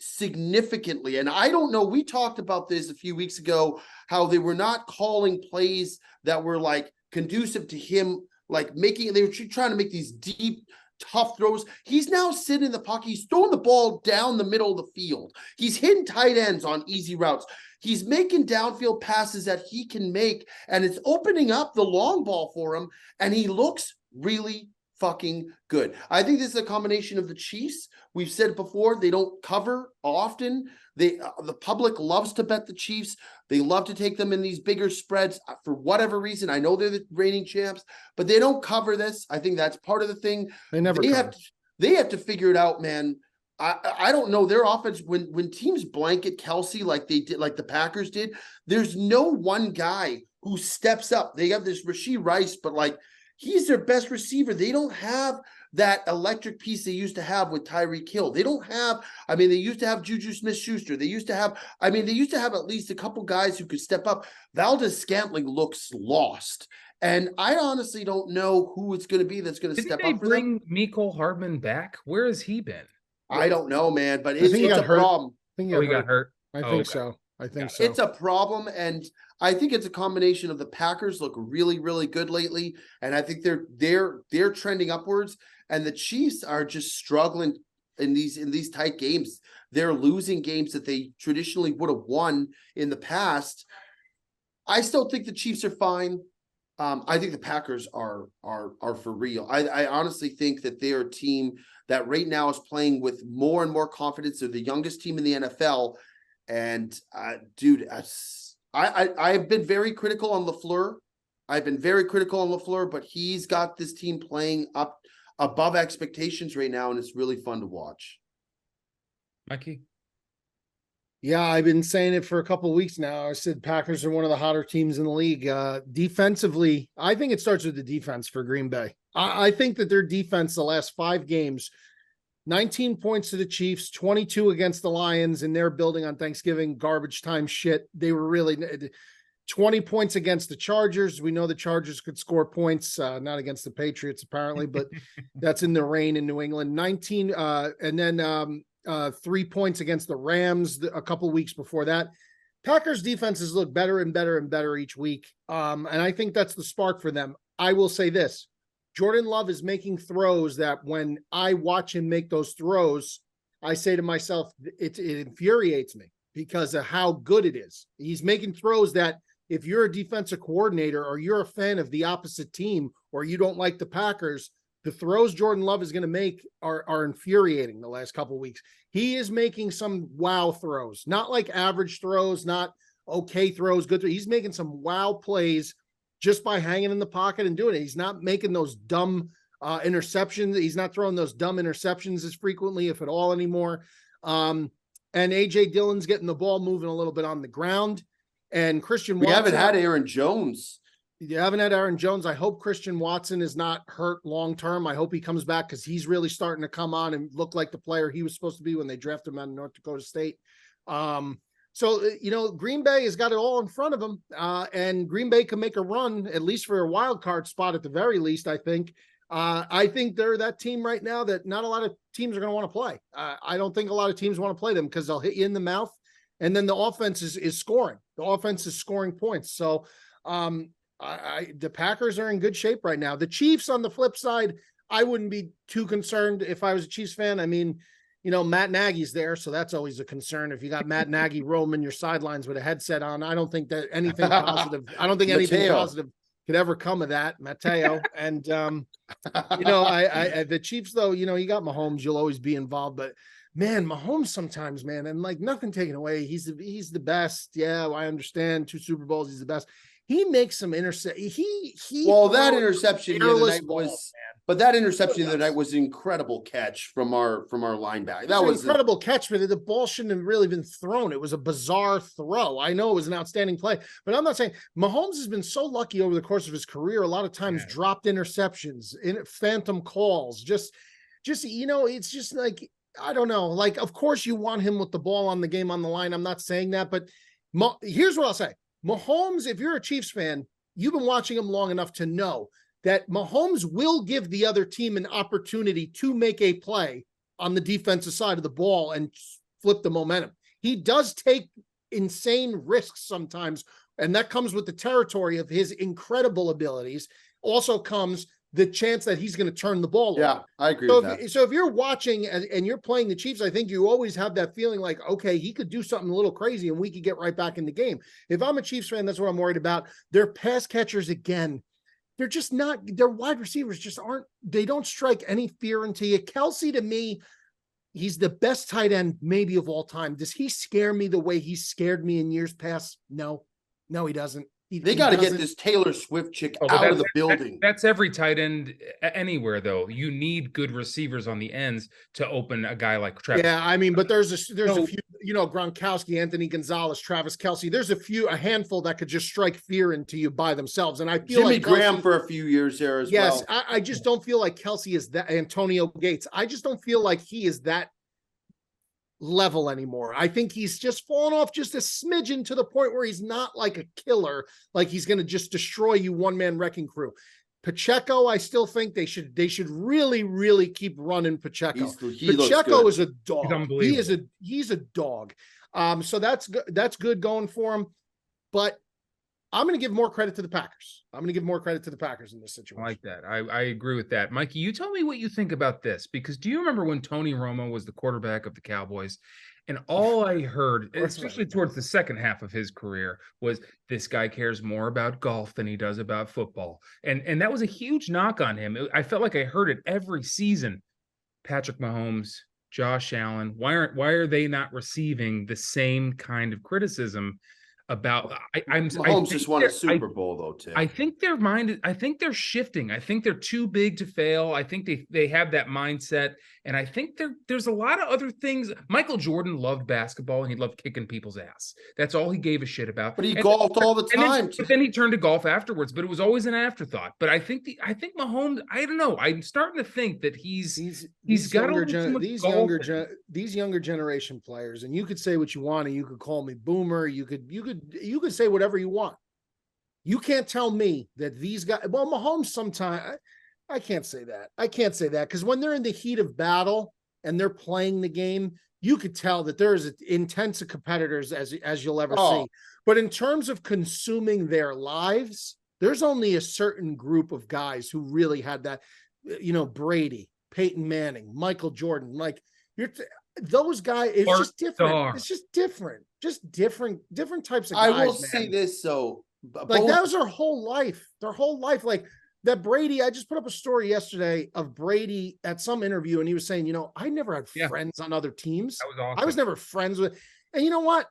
significantly, and I don't know, we talked about this a few weeks ago, how they were not calling plays that were like conducive to him, like they were trying to make these deep, tough throws. He's now sitting in the pocket. He's throwing the ball down the middle of the field. He's hitting tight ends on easy routes. He's making downfield passes that he can make, and it's opening up the long ball for him, and he looks really fucking good. I think this is a combination of the Chiefs. We've said it before, they don't cover often. The public loves to bet the Chiefs. They love to take them in these bigger spreads for whatever reason. I know they're the reigning champs, but they don't cover this. I think that's part of the thing. They have to figure it out, man. I don't know their offense when teams blanket Kelsey like they did, like the Packers did. There's no one guy who steps up. They have this Rashee Rice, but like, he's their best receiver. They don't have that electric piece they used to have with Tyreek Hill. They don't have, they used to have Juju Smith-Schuster. They used to have at least a couple guys who could step up. Valdez-Scantling looks lost. And I honestly don't know who it's going to be that's going to step up for them. Didn't they bring Mecole Hardman back? Where has he been? I don't know, man, but it's a problem. He got hurt. I think so. So. It's a problem, and I think it's a combination of the Packers look really, really good lately, and I think they're trending upwards, and the Chiefs are just struggling in these tight games. They're losing games that they traditionally would have won in the past. I still think the Chiefs are fine. I think the Packers are for real. I honestly think that they're a team that right now is playing with more and more confidence. They're the youngest team in the NFL. And dude, I've been very critical on LaFleur. But he's got this team playing up above expectations right now, and it's really fun to watch. Mikey? Yeah, I've been saying it for a couple of weeks now. I said Packers are one of the hotter teams in the league. Defensively, I think it starts with the defense for Green Bay. I think that their defense the last 5 games, 19 points to the Chiefs, 22 against the Lions, and they're building on Thanksgiving garbage time shit. They were really 20 points against the Chargers. We know the Chargers could score points, not against the Patriots apparently, but that's in the rain in New England. 19, and then 3 points against the Rams a couple of weeks before that. Packers defenses look better and better and better each week. And I think that's the spark for them. I will say this. Jordan Love is making throws that when I watch him make those throws, I say to myself, it infuriates me because of how good it is. He's making throws that if you're a defensive coordinator or you're a fan of the opposite team or you don't like the Packers, the throws Jordan Love is going to make are infuriating the last couple of weeks. He is making some wow throws, not like average throws, not okay throws, good throws. He's making some wow plays just by hanging in the pocket and doing it. He's not making those dumb interceptions. He's not throwing those dumb interceptions as frequently, if at all, anymore. And A.J. Dillon's getting the ball moving a little bit on the ground. And Christian Watson. We haven't had Aaron Jones. You haven't had Aaron Jones. I hope Christian Watson is not hurt long-term. I hope he comes back because he's really starting to come on and look like the player he was supposed to be when they drafted him out of North Dakota State. So, Green Bay has got it all in front of them, and Green Bay can make a run, at least for a wild card spot at the very least, I think. I think they're that team right now that not a lot of teams are going to want to play. I don't think a lot of teams want to play them because they'll hit you in the mouth, and then the offense is scoring. The offense is scoring points. So the Packers are in good shape right now. The Chiefs, on the flip side, I wouldn't be too concerned if I was a Chiefs fan. I mean, Matt Nagy's there, so that's always a concern. If you got Matt Nagy roaming your sidelines with a headset on, I don't think that anything positive. I don't think anything positive could ever come of that, Mateo. And the Chiefs, though, you got Mahomes. You'll always be involved, but man, Mahomes sometimes, man, and like nothing taken away. He's the best. Yeah, I understand. 2 Super Bowls, he's the best. He makes some intercept. That interception the other night was, but that interception the other night was an incredible catch from our linebacker. That was an incredible catch, but the ball shouldn't have really been thrown. It was a bizarre throw. I know it was an outstanding play, but I'm not saying Mahomes has been so lucky over the course of his career. A lot of times dropped interceptions, phantom calls, it's just like, I don't know. Like, of course you want him with the ball on the game on the line. I'm not saying that, but here's what I'll say. Mahomes, if you're a Chiefs fan, you've been watching him long enough to know that Mahomes will give the other team an opportunity to make a play on the defensive side of the ball and flip the momentum. He does take insane risks sometimes, and that comes with the territory of his incredible abilities. Also comes the chance that he's going to turn the ball over. Yeah, I agree with that. So if you're watching and you're playing the Chiefs, I think you always have that feeling like, okay, he could do something a little crazy and we could get right back in the game. If I'm a Chiefs fan, that's what I'm worried about. Their pass catchers, again, they're just not, their wide receivers just they don't strike any fear into you. Kelsey, to me, he's the best tight end maybe of all time. Does he scare me the way he scared me in years past? No, he doesn't. They got to get this Taylor Swift chick out of the building. That's every tight end anywhere, though. You need good receivers on the ends to open a guy like Travis. Yeah, I mean, but there's a few, Gronkowski, Anthony Gonzalez, Travis Kelsey. There's a handful that could just strike fear into you by themselves. And I feel Jimmy like Graham for a few years there as well. Yes, I just don't feel like Kelsey is that. Antonio Gates. I just don't feel like he is that level anymore. I think he's just fallen off just a smidgen to the point where he's not like a killer, like he's going to just destroy you one-man wrecking crew. Pacheco, I still think they should really, really keep running Pacheco. Pacheco is a dog. He's a dog. So that's good going for him. But I'm going to give more credit to the Packers. I'm going to give more credit to the Packers in this situation. I like that. I agree with that. Mikey, you tell me what you think about this, because do you remember when Tony Romo was the quarterback of the Cowboys? And all I heard, especially towards the second half of his career, was this guy cares more about golf than he does about football. And that was a huge knock on him. I felt like I heard it every season. Patrick Mahomes, Josh Allen, why are they not receiving the same kind of criticism about Mahomes just won a Super Bowl though, too. I think they're shifting. I think they're too big to fail. I think they have that mindset. And I think there's a lot of other things. Michael Jordan loved basketball and he loved kicking people's ass. That's all he gave a shit about. But he golfed all the time. But then he turned to golf afterwards, but it was always an afterthought. But I think Mahomes, I don't know. I'm starting to think that he's got these younger generation players, and you could say what you want, and you could call me boomer. You could say whatever you want. You can't tell me that these guys, well, Mahomes sometimes, I can't say that. I can't say that because when they're in the heat of battle and they're playing the game, you could tell that there's intense competitors as you'll ever see. But in terms of consuming their lives, there's only a certain group of guys who really had that, Brady, Peyton Manning, Michael Jordan, like those guys, it's just different. It's just different. Just different types of guys. I will say this, so like that was their whole life. Like that Brady, I just put up a story yesterday of Brady at some interview, and he was saying, I never had friends on other teams. That was awesome. I was never friends with, and you know what?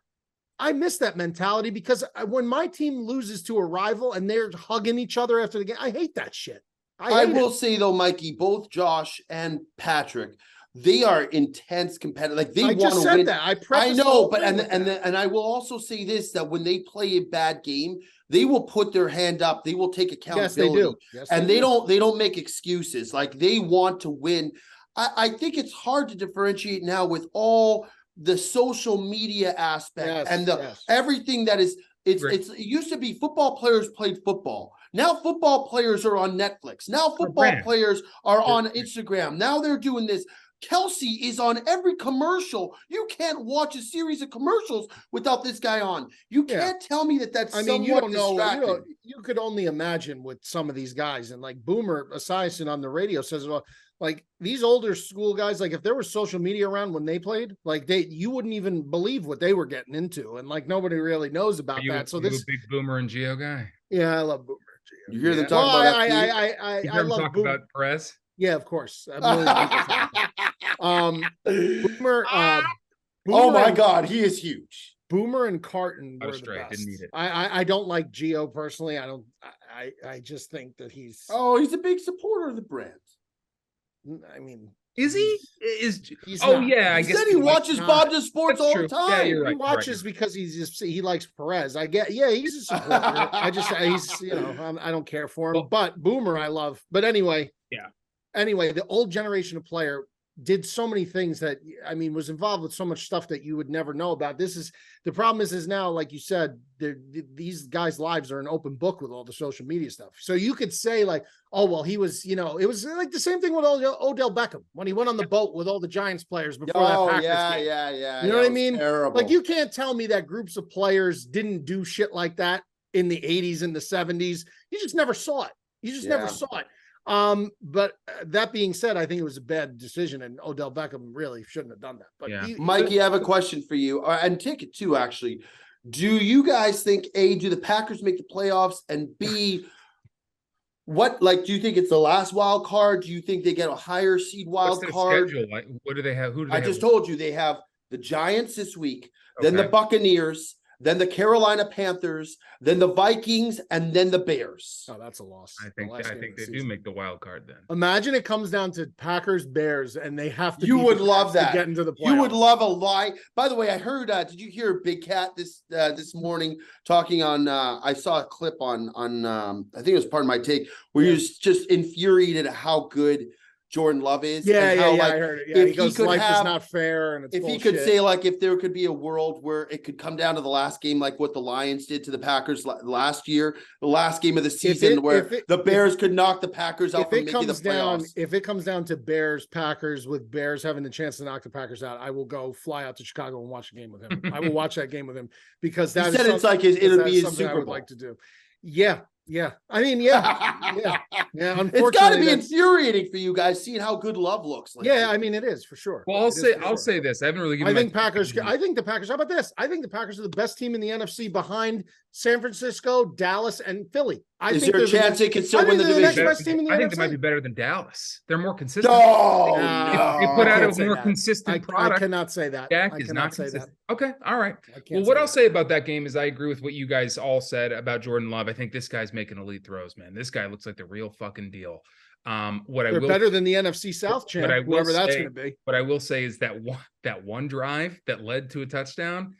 I miss that mentality because when my team loses to a rival and they're hugging each other after the game, I hate that shit. I will say though, Mikey, both Josh and Patrick, they are intense competitive. Like they want to win. I know, but and I will also say this, that when they play a bad game, they will put their hand up. They will take accountability. Yes, they do. Yes, and they don't make excuses. Like they want to win. I think it's hard to differentiate now with all the social media aspect and everything that is. It used to be football players played football. Now football players are on Netflix. Now football players are on Instagram. Now they're doing this. Kelsey is on every commercial. You can't watch a series of commercials without this guy on. You can't tell me that's somewhat you don't know. You could only imagine with some of these guys. And like Boomer Esiason on the radio says, well, like these older school guys, like if there was social media around when they played, like you wouldn't even believe what they were getting into. And like nobody really knows about that. So this a big Boomer and Geo guy. Yeah, I love Boomer and Geo. You hear them talk about I love talk Boomer. About Perez. Yeah, of course. Boomer, oh my God, he is huge. Boomer and Carton were the best. Didn't need it. I don't like Gio personally. I just think that he's a big supporter of the brand. I mean, is he? I guess he watches Bob Does Sports all the time. Yeah, you're right, he watches because he likes Perez. I get, he's a supporter. I don't care for him, but Boomer I love. But anyway, the old generation of player did so many things that, I mean, was involved with so much stuff that you would never know about. The problem is now, like you said, these guys' lives are an open book with all the social media stuff. So you could say like, oh, well, he was, it was like the same thing with Odell Beckham when he went on the boat with all the Giants players before that Packers game. Yeah. You know what I mean? Terrible. Like you can't tell me that groups of players didn't do shit like that in the 80s and the 70s. You just never saw it. Never saw it. But that being said, I think it was a bad decision, and Odell Beckham really shouldn't have done that. But Mikey, I have a question for you, and Ticket too, actually. Do you guys think do the Packers make the playoffs, and B, do you think it's the last wild card? Do you think they get a higher seed wild card? Schedule? Like, what do they have? Who do they I have? just told you they have the Giants this week, then the Buccaneers, then the Carolina Panthers, then the Vikings, and then the Bears. Oh, that's a loss. I think they do make the wild card then. Imagine it comes down to Packers Bears, and they have to. You would love that to get into the playoffs. You would love a lie. By the way, I heard. Did you hear Big Cat this morning talking on? I saw a clip on. I think it was part of my take where he was just infuriated at how good Jordan Love is. Yeah, and yeah, how, yeah. like, I heard it. Yeah, if he goes, could life is have, not fair, and it's if bullshit. he could say, like, if there could be a world where it could come down to the last game, like what the Lions did to the Packers last year, the last game of the season, the Bears could knock the Packers out from making the playoffs. If it comes down to Bears Packers, with Bears having the chance to knock the Packers out, I will go fly out to Chicago and watch a game with him. I will watch that game with him, because that it's like it'll be his something Super I would Bowl. like to do. Yeah. I mean, yeah. Unfortunately, it's got to be infuriating for you guys seeing how good Love looks. Like, yeah, I mean, it is for sure. Well, I'll say this. I haven't really given. I think the Packers. How about this? I think the Packers are the best team in the NFC behind San Francisco, Dallas, and Philly. Is there a chance they can still win the division? I think they might be better than Dallas. They're more consistent. No, they put out a more consistent product. I cannot say that. Dak is not consistent. Okay, all right. Well, what I'll say about that game is I agree with what you guys all said about Jordan Love. I think this guy's making elite throws, man. This guy looks like the real fucking deal. They're better than the NFC South champ, whoever that's going to be. What I will say is that one drive that led to a touchdown,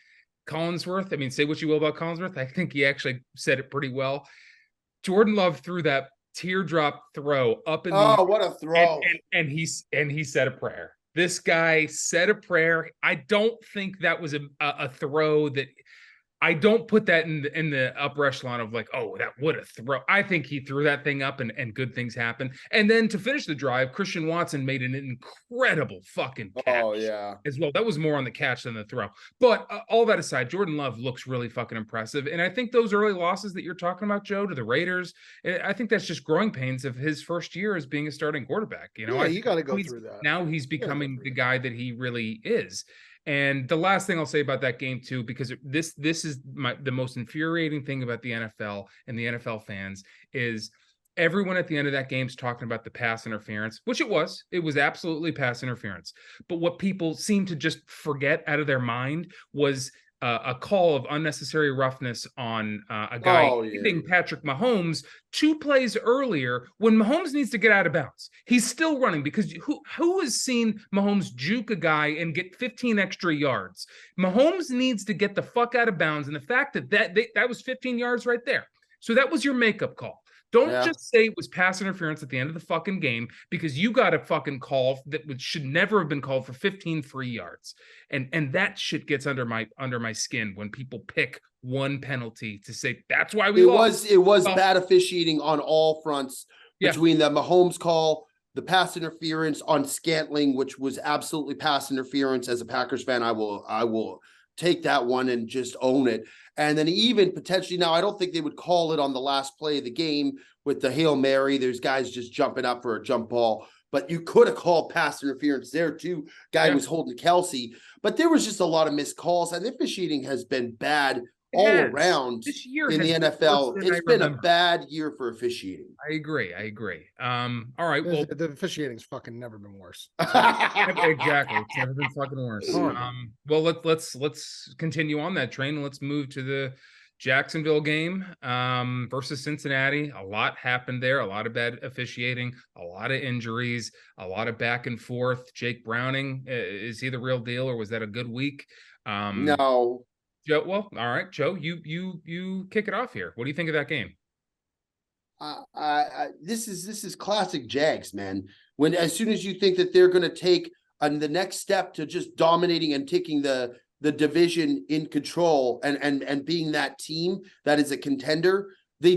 Collinsworth. I mean, say what you will about Collinsworth, I think he actually said it pretty well. Jordan Love threw that teardrop throw up in what a throw! And he said a prayer. This guy said a prayer. I don't think that was a throw that. I don't put that in the upper echelon of like, oh, that would a throw. I think he threw that thing up and good things happened. And then to finish the drive, Christian Watson made an incredible fucking catch. Oh, yeah. As well. That was more on the catch than the throw. But all that aside, Jordan Love looks really fucking impressive. And I think those early losses that you're talking about, Joe, to the Raiders, I think that's just growing pains of his first year as being a starting quarterback. You know, you got to go through that. Now he's becoming the guy that he really is. And the last thing I'll say about that game too, because this is the most infuriating thing about the NFL and the NFL fans is everyone at the end of that game's talking about the pass interference, which it was absolutely pass interference. But what people seem to just forget out of their mind was a call of unnecessary roughness on a guy hitting Patrick Mahomes 2 plays earlier when Mahomes needs to get out of bounds. He's still running because who has seen Mahomes juke a guy and get 15 extra yards? Mahomes needs to get the fuck out of bounds. And the fact that was 15 yards right there. So that was your makeup call. Don't just say it was pass interference at the end of the fucking game, because you got a fucking call that should never have been called for 15 free yards. And that shit gets under my skin when people pick one penalty to say that's why we lost. It was bad officiating on all fronts between the Mahomes call, the pass interference on Scantling, which was absolutely pass interference. As a Packers fan, I will take that one and just own it. And then even potentially, now I don't think they would call it on the last play of the game with the Hail Mary. There's guys just jumping up for a jump ball, but you could have called pass interference there too. Guy was holding Kelsey, but there was just a lot of missed calls, and the officiating has been bad all around this year in the NFL. It's been a bad year for officiating. I agree. All right. Well, the officiating's fucking never been worse. Exactly. It's never been fucking worse. Well, let's continue on that train. Let's move to the Jacksonville game versus Cincinnati. A lot happened there. A lot of bad officiating, a lot of injuries, a lot of back and forth. Jake Browning, is he the real deal, or was that a good week? No. Joe, well, all right, Joe, you kick it off here. What do you think of that game? This is classic Jags, man. When as soon as you think that they're going to take the next step to just dominating and taking the division in control and being that team that is a contender, they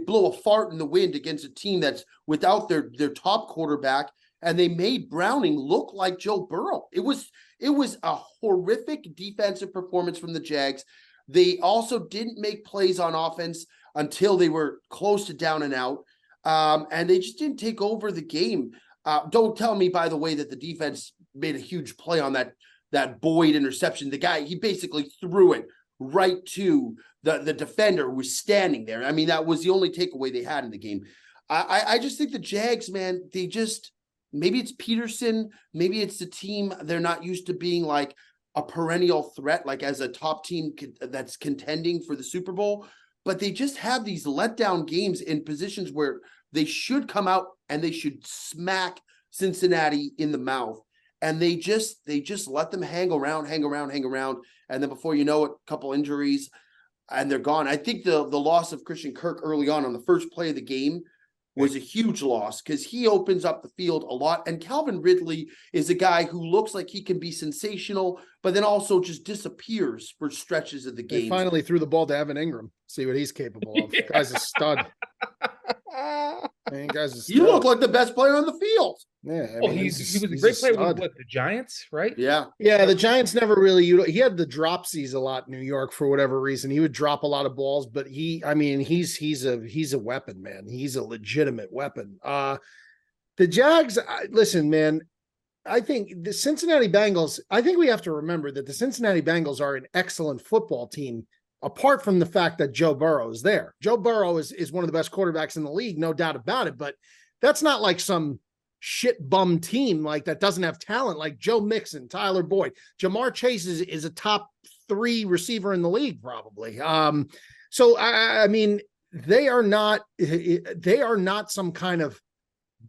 blow a fart in the wind against a team that's without their top quarterback, and they made Browning look like Joe Burrow. It was a horrific defensive performance from the Jags. They also didn't make plays on offense until they were close to down and out. And they just didn't take over the game. Don't tell me, by the way, that the defense made a huge play on that Boyd interception. The guy, he basically threw it right to the defender who was standing there. I mean, that was the only takeaway they had in the game. I just think the Jags, man, maybe it's Peterson, maybe it's the team. They're not used to being like a perennial threat, like as a top team that's contending for the Super Bowl, but they just have these letdown games in positions where they should come out and they should smack Cincinnati in the mouth. And they just let them hang around. And then before you know it, a couple injuries and they're gone. I think the loss of Christian Kirk early on the first play of the game was a huge loss because he opens up the field a lot. And Calvin Ridley is a guy who looks like he can be sensational, but then also just disappears for stretches of the game. They finally threw the ball to Evan Ingram. See what he's capable of. Guy's a stud. Man, guy's a stud. You look like the best player on the field. Yeah, Well, he was a great player with the Giants, right? Yeah. Yeah, the Giants never really. He had the dropsies a lot in New York for whatever reason. He would drop a lot of balls, but he's a weapon, man. He's a legitimate weapon. The Jags, listen, man. I think the Cincinnati Bengals. I think we have to remember that the Cincinnati Bengals are an excellent football team. Apart from the fact that Joe Burrow is there. Joe Burrow is one of the best quarterbacks in the league, no doubt about it. But that's not like some shit bum team like that doesn't have talent, like Joe Mixon, Tyler Boyd. Jamar Chase is a top 3 receiver in the league, probably. So I mean, they are not some kind of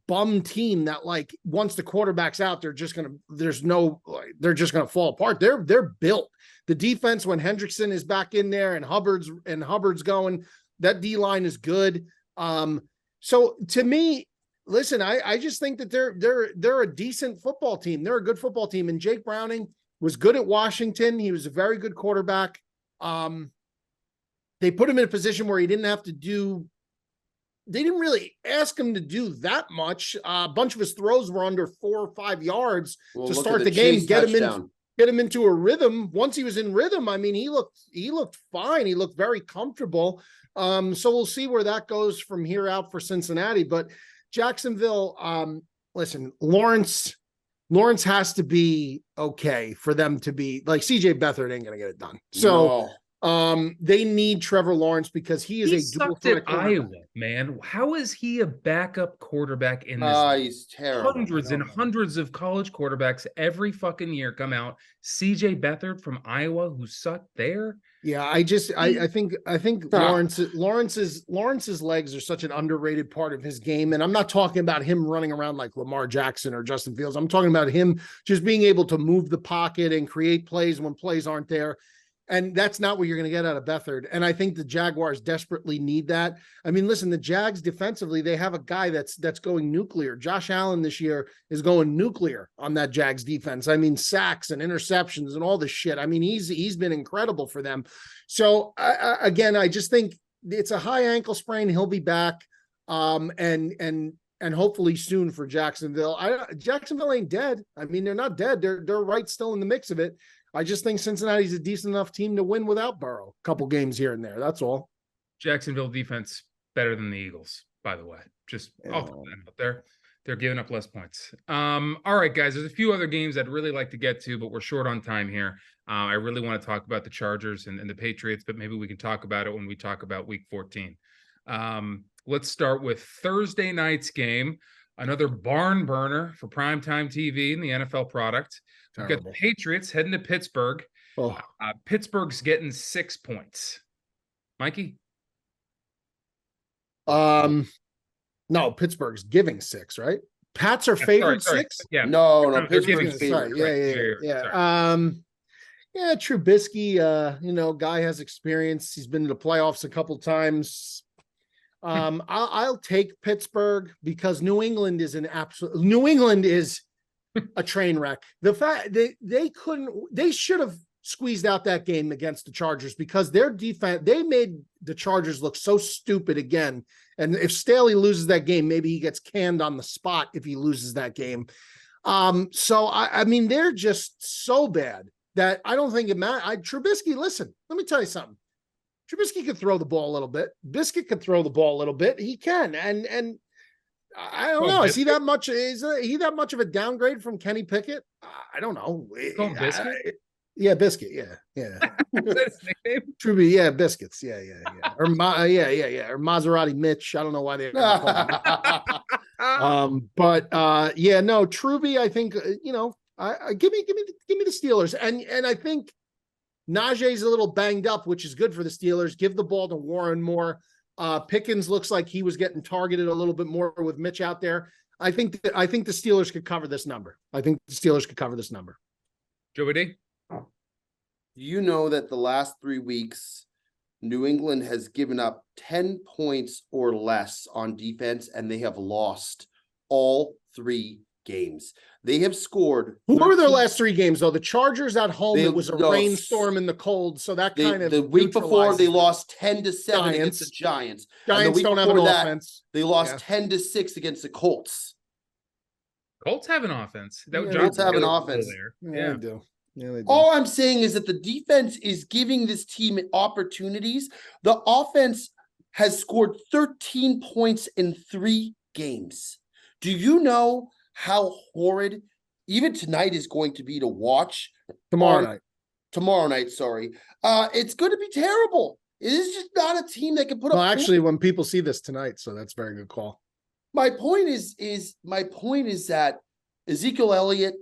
bum team that, like, once the quarterback's out, they're just gonna fall apart. They're built. The defense, when Hendrickson is back in there and Hubbard's going, that D line is good. So to me, listen, I just think that they're a decent football team. They're a good football team. And Jake Browning was good at Washington. He was a very good quarterback. They put him in a position where he didn't have to do. They didn't really ask him to do that much. A bunch of his throws were under 4 or 5 yards to start the game, get him into a rhythm. Once he was in rhythm, I mean, he looked fine. He looked very comfortable. So we'll see where that goes from here out for Cincinnati. But Jacksonville, listen, Lawrence has to be okay for them to be like CJ Beathard ain't gonna get it done. So they need Trevor Lawrence because he is a dual threat quarterback. Iowa, man. How is he a backup quarterback in this? He's terrible. Hundreds and hundreds of college quarterbacks every fucking year come out. CJ Beathard from Iowa, who sucked there. Yeah, I think Lawrence's legs are such an underrated part of his game. And I'm not talking about him running around like Lamar Jackson or Justin Fields. I'm talking about him just being able to move the pocket and create plays when plays aren't there. And that's not what you're going to get out of Beathard. And I think the Jaguars desperately need that. I mean, listen, the Jags defensively, they have a guy that's going nuclear. Josh Allen this year is going nuclear on that Jags defense. I mean, sacks and interceptions and all this shit. I mean, he's been incredible for them. So again, I just think it's a high ankle sprain. He'll be back. And hopefully soon for Jacksonville. Jacksonville ain't dead. I mean, they're not dead. They're right still in the mix of it. I just think Cincinnati's a decent enough team to win without Burrow. A couple games here and there. That's all. Jacksonville defense better than the Eagles, by the way. Just I'll put that out there. They're giving up less points. All right, guys. There's a few other games I'd really like to get to, but we're short on time here. I really want to talk about the Chargers and the Patriots, but maybe we can talk about it when we talk about Week 14. Let's start with Thursday night's game. Another barn burner for primetime TV in the NFL product. We've got the Patriots heading to Pittsburgh. Pittsburgh's getting 6 points. Mikey? No, Pittsburgh's giving 6, right? Pats are favored 6? Yeah. No, Pittsburgh's favored. Yeah. Yeah, Trubisky, guy has experience. He's been to the playoffs a couple times. I'll take Pittsburgh because New England is a train wreck. The fact they should have squeezed out that game against the Chargers because their defense, they made the Chargers look so stupid again. And if Staley loses that game, maybe he gets canned on the spot if he loses that game. So I mean, they're just so bad that I don't think it matters. Trubisky, listen, let me tell you something. Trubisky could throw the ball a little bit. Biscuit could throw the ball a little bit. He can. And I don't know. Is he that much of a downgrade from Kenny Pickett? I don't know. Biscuit? Yeah, Biscuit. Yeah. Is that his nickname? Truby, yeah, Biscuits. Yeah. Or Or Maserati Mitch. I don't know why they but Truby, I think, give me the Steelers. And I think Najee's a little banged up, which is good for the Steelers. Give the ball to Warren more. Pickens looks like he was getting targeted a little bit more with Mitch out there. I think the Steelers could cover this number. Joey D? You know that the last 3 weeks, New England has given up 10 points or less on defense, and they have lost all 3 games. They have scored. Who were their 13 last 3 games, though? The Chargers at home, it was a rainstorm in the cold, so that kind of the week before they neutralizes lost 10-7 against the Giants. Giants. And the Giants week don't have an before that, offense. they lost 10-6 against the Colts. Colts have an offense. Colts have an offense. Yeah, they do. Yeah, they do. All I'm saying is that the defense is giving this team opportunities. The offense has scored 13 points in 3 games. Do you know how horrid even tonight is going to be to watch? Tomorrow night, sorry. It's going to be terrible. It is just not a team that can put up. Well, actually, when people see this tonight, so that's a very good call. My point is that Ezekiel Elliott,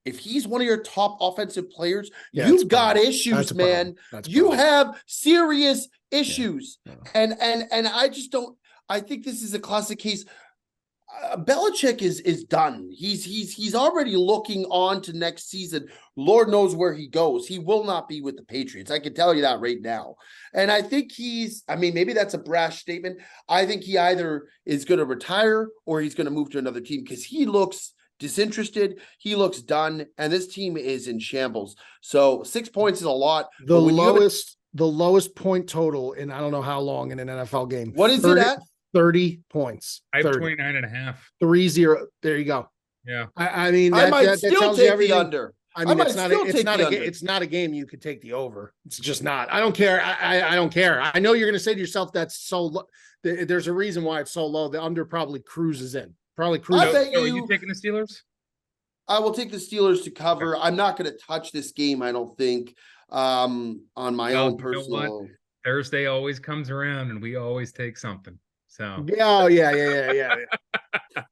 if he's one of your top offensive players, you've got issues, man. You have serious issues. Yeah. And I just don't. I think this is a classic case. Belichick is done. He's already looking on to next season. Lord knows where he goes. He will not be with the Patriots. I can tell you that right now. And I think maybe that's a brash statement. I think he either is going to retire or he's going to move to another team because he looks disinterested. He looks done. And this team is in shambles. So 6 points is a lot. The lowest point total in I don't know how long in an NFL game. What is it at? 30 points. I have 29.5. 3-0. There you go. Yeah. I mean, I might still take the under. I mean, it's not a game you could take the over. It's just not. I don't care. I don't care. I know you're going to say to yourself, that's so low. There's a reason why it's so low. The under probably cruises in. Are you taking the Steelers? I will take the Steelers to cover. I'm not going to touch this game, I don't think, on my own personal. Thursday always comes around and we always take something. So yeah.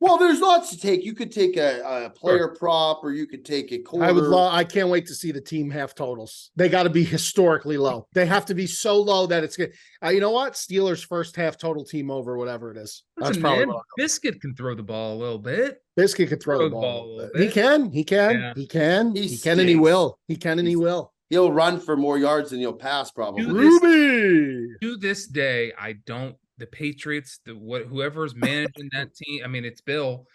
Well, there's lots to take. You could take a player prop, or you could take a quarter. I can't wait to see the team half totals. They got to be historically low. They have to be so low that it's good. You know what? Steelers first half total team over, whatever it is. That's probably what Biscuit can throw the ball a little bit. Biscuit can throw the ball a little bit. He can, and he will. He can and he will. He'll run for more yards than he'll pass, probably. To this day, the Patriots, whoever's managing that team, I mean, it's Bill.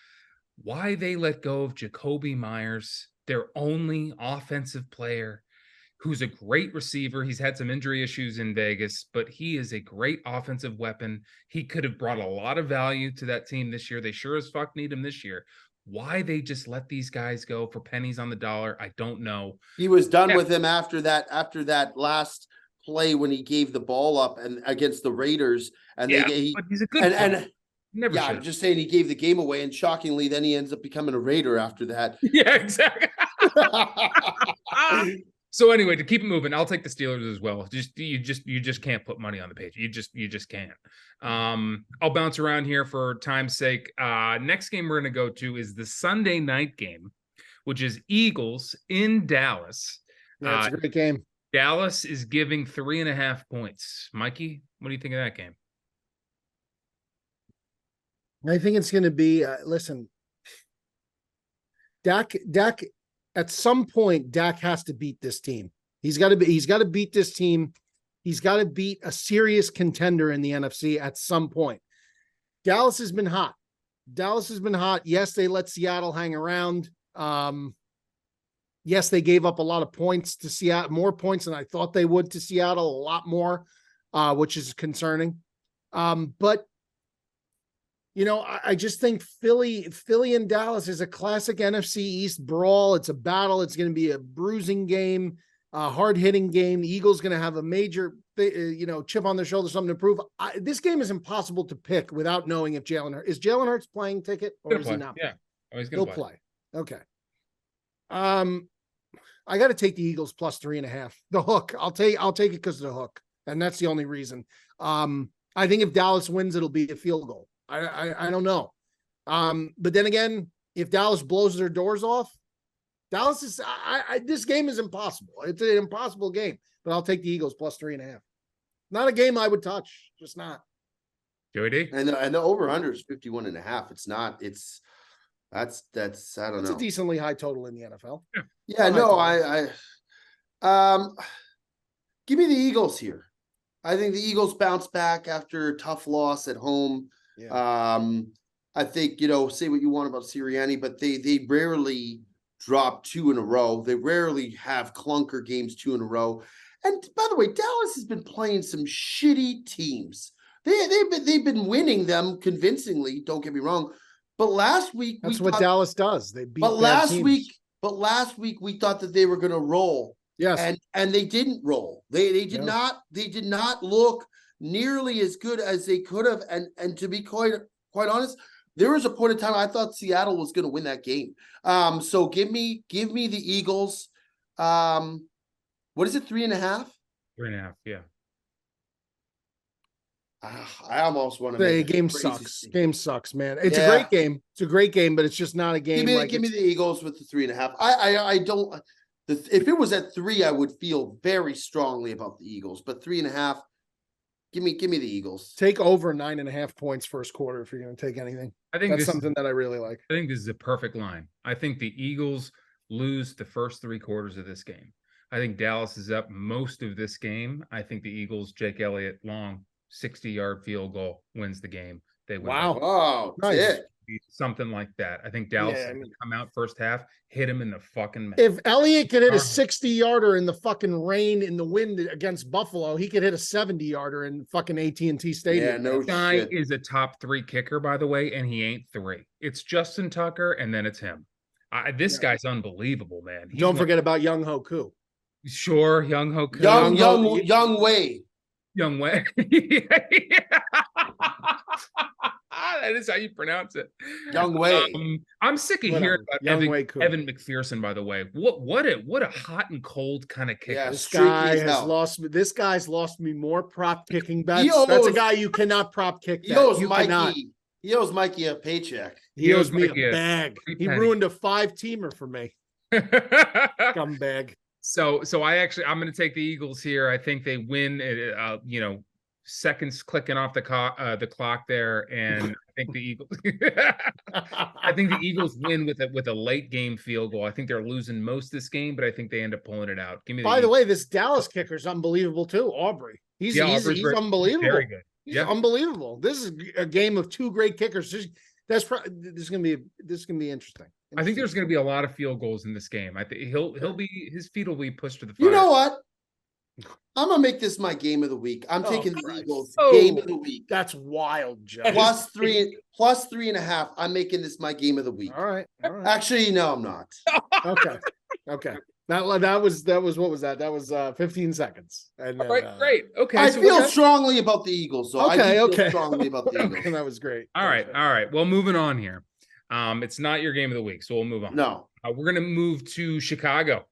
Why they let go of Jacoby Myers, their only offensive player, who's a great receiver. He's had some injury issues in Vegas, but he is a great offensive weapon. He could have brought a lot of value to that team this year. They sure as fuck need him this year. Why they just let these guys go for pennies on the dollar, I don't know. He was done with him after that last play when he gave the ball up and against the Raiders, and but he's a good player. I'm just saying he gave the game away, and shockingly, then he ends up becoming a Raider after that. Yeah, exactly. So anyway, to keep it moving, I'll take the Steelers as well. You just can't put money on the page. You just can't. I'll bounce around here for time's sake. Next game we're going to go to is the Sunday night game, which is Eagles in Dallas. That's a great game. Dallas is giving 3.5 points. Mikey, what do you think of that game? I think it's going to be, listen, Dak, at some point, Dak has to beat this team. He's got to beat this team. He's got to beat a serious contender in the NFC at some point. Dallas has been hot. Yes, they let Seattle hang around. Yes, they gave up a lot of points to Seattle, more points than I thought they would to Seattle, a lot more, which is concerning. But, you know, I just think Philly and Dallas is a classic NFC East brawl. It's a battle. It's going to be a bruising game, a hard-hitting game. The Eagles going to have a major, chip on their shoulder, something to prove. This game is impossible to pick without knowing if Jalen Hurts playing ticket or is he not? Yeah, he's going to play. Okay. I got to take the Eagles plus 3.5. The hook. I'll take it because of the hook, and that's the only reason. I think if Dallas wins, it'll be a field goal. I don't know. But then again, if Dallas blows their doors off, Dallas is. This game is impossible. It's an impossible game. But I'll take the Eagles plus 3.5. Not a game I would touch. Just not. Joey D. And the over under is 51.5. It's not. It's. That's I don't know. It's a decently high total in the NFL. Yeah, no, I give me the Eagles here. I think the Eagles bounce back after a tough loss at home. Yeah. I think, say what you want about Sirianni, but they rarely drop 2 in a row. They rarely have clunker games 2 in a row. And by the way, Dallas has been playing some shitty teams. They've been winning them convincingly. Don't get me wrong, but last week that's what Dallas does. They beat. But last week we thought that they were going to roll. Yes, and they didn't roll. They did not. They did not look nearly as good as they could have. And to be quite honest, there was a point in time I thought Seattle was going to win that game. So give me the Eagles. What is it? 3.5? 3.5. Yeah. I almost want to. The game sucks. Game sucks, man. It's a great game. It's a great game, but it's just not a game. Give me the Eagles with the 3.5. I don't. If it was at 3, I would feel very strongly about the Eagles. But 3.5, give me the Eagles. Take over 9.5 points first quarter if you're going to take anything. I think that's something that I really like. I think this is a perfect line. I think the Eagles lose the first 3 quarters of this game. I think Dallas is up most of this game. I think the Eagles, Jake Elliott, long 60-yard field goal wins the game. They win. Wow. Oh, nice. Something like that. I think Dallas come out first half, hit him in the fucking mouth. If Elliott could hit a 60-yarder in the fucking rain in the wind against Buffalo, he could hit a 70-yarder in fucking AT&T Stadium. Yeah, no guy shit. is a top 3 kicker, by the way, and he ain't 3. It's Justin Tucker, and then it's him. This guy's unbelievable, man. Don't forget about Young Ho Koo. Sure, Young Ho Koo. Young Wei. Young Wei. That is how you pronounce it. Young Wei. I'm sick of hearing about Evan McPherson, by the way. What a hot and cold kind of kicker. Yeah, this guy's lost me more prop kicking bets. That's a guy you cannot prop kick. He owes Mikey a paycheck. He owes me a bag. He ruined a 5-teamer for me. Scumbag. So I'm going to take the Eagles here. I think they win. Seconds clicking off the clock there, and I think the Eagles. I think the Eagles win with a late game field goal. I think they're losing most of this game, but I think they end up pulling it out. Give me. By the way, this Dallas kicker's unbelievable too, Aubrey. He's unbelievable. Very good. He's unbelievable. This is a game of 2 great kickers. This is gonna be interesting. I think there's going to be a lot of field goals in this game. I think his feet will be pushed to the fire. You know what? I'm gonna make this my game of the week. I'm taking the Eagles game of the week. That's wild, Joe. Plus 3.5. I'm making this my game of the week. All right. Actually, no, I'm not. Okay. That was what was that? That was 15 seconds. And then, all right, great. Okay. I feel strongly about the Eagles. So I feel strongly about the Eagles. That was great. All right. Well, moving on here. It's not your game of the week, so we'll move on. No. We're gonna move to Chicago.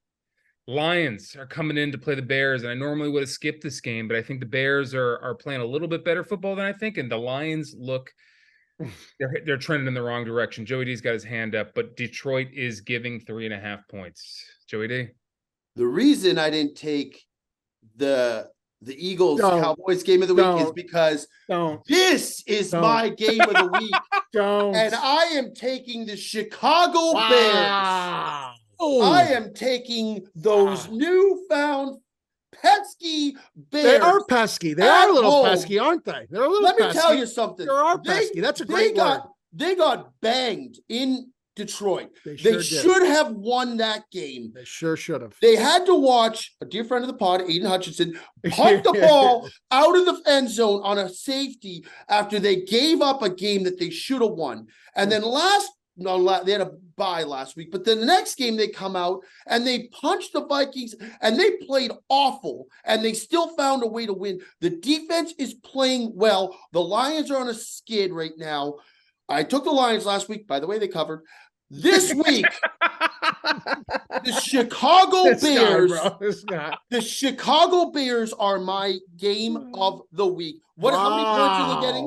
Lions are coming in to play the Bears, and I normally would have skipped this game, but I think the Bears are playing a little bit better football than I think, and the Lions look they're trending in the wrong direction. Joey D's got his hand up, but Detroit is giving 3.5 points. Joey D. The reason I didn't take the Eagles Cowboys game of the week is because this is my game of the week. And I am taking the Chicago Bears. I am taking those newfound pesky Bears. They are pesky. They are a little pesky, aren't they? They're a little pesky. Let me tell you something. They are pesky. That's a great word. They got banged in Detroit. They should have won that game. They sure should have. They had to watch a dear friend of the pod, Aiden Hutchinson, punt the ball out of the end zone on a safety after they gave up a game that they should have won. And then they had a bye last week, but then the next game they come out and they punched the Vikings and they played awful and they still found a way to win. The defense is playing well. The Lions are on a skid right now. I took the Lions last week. By the way, they covered. This week, the Chicago Bears. The Chicago Bears are my game of the week. How many points are they getting?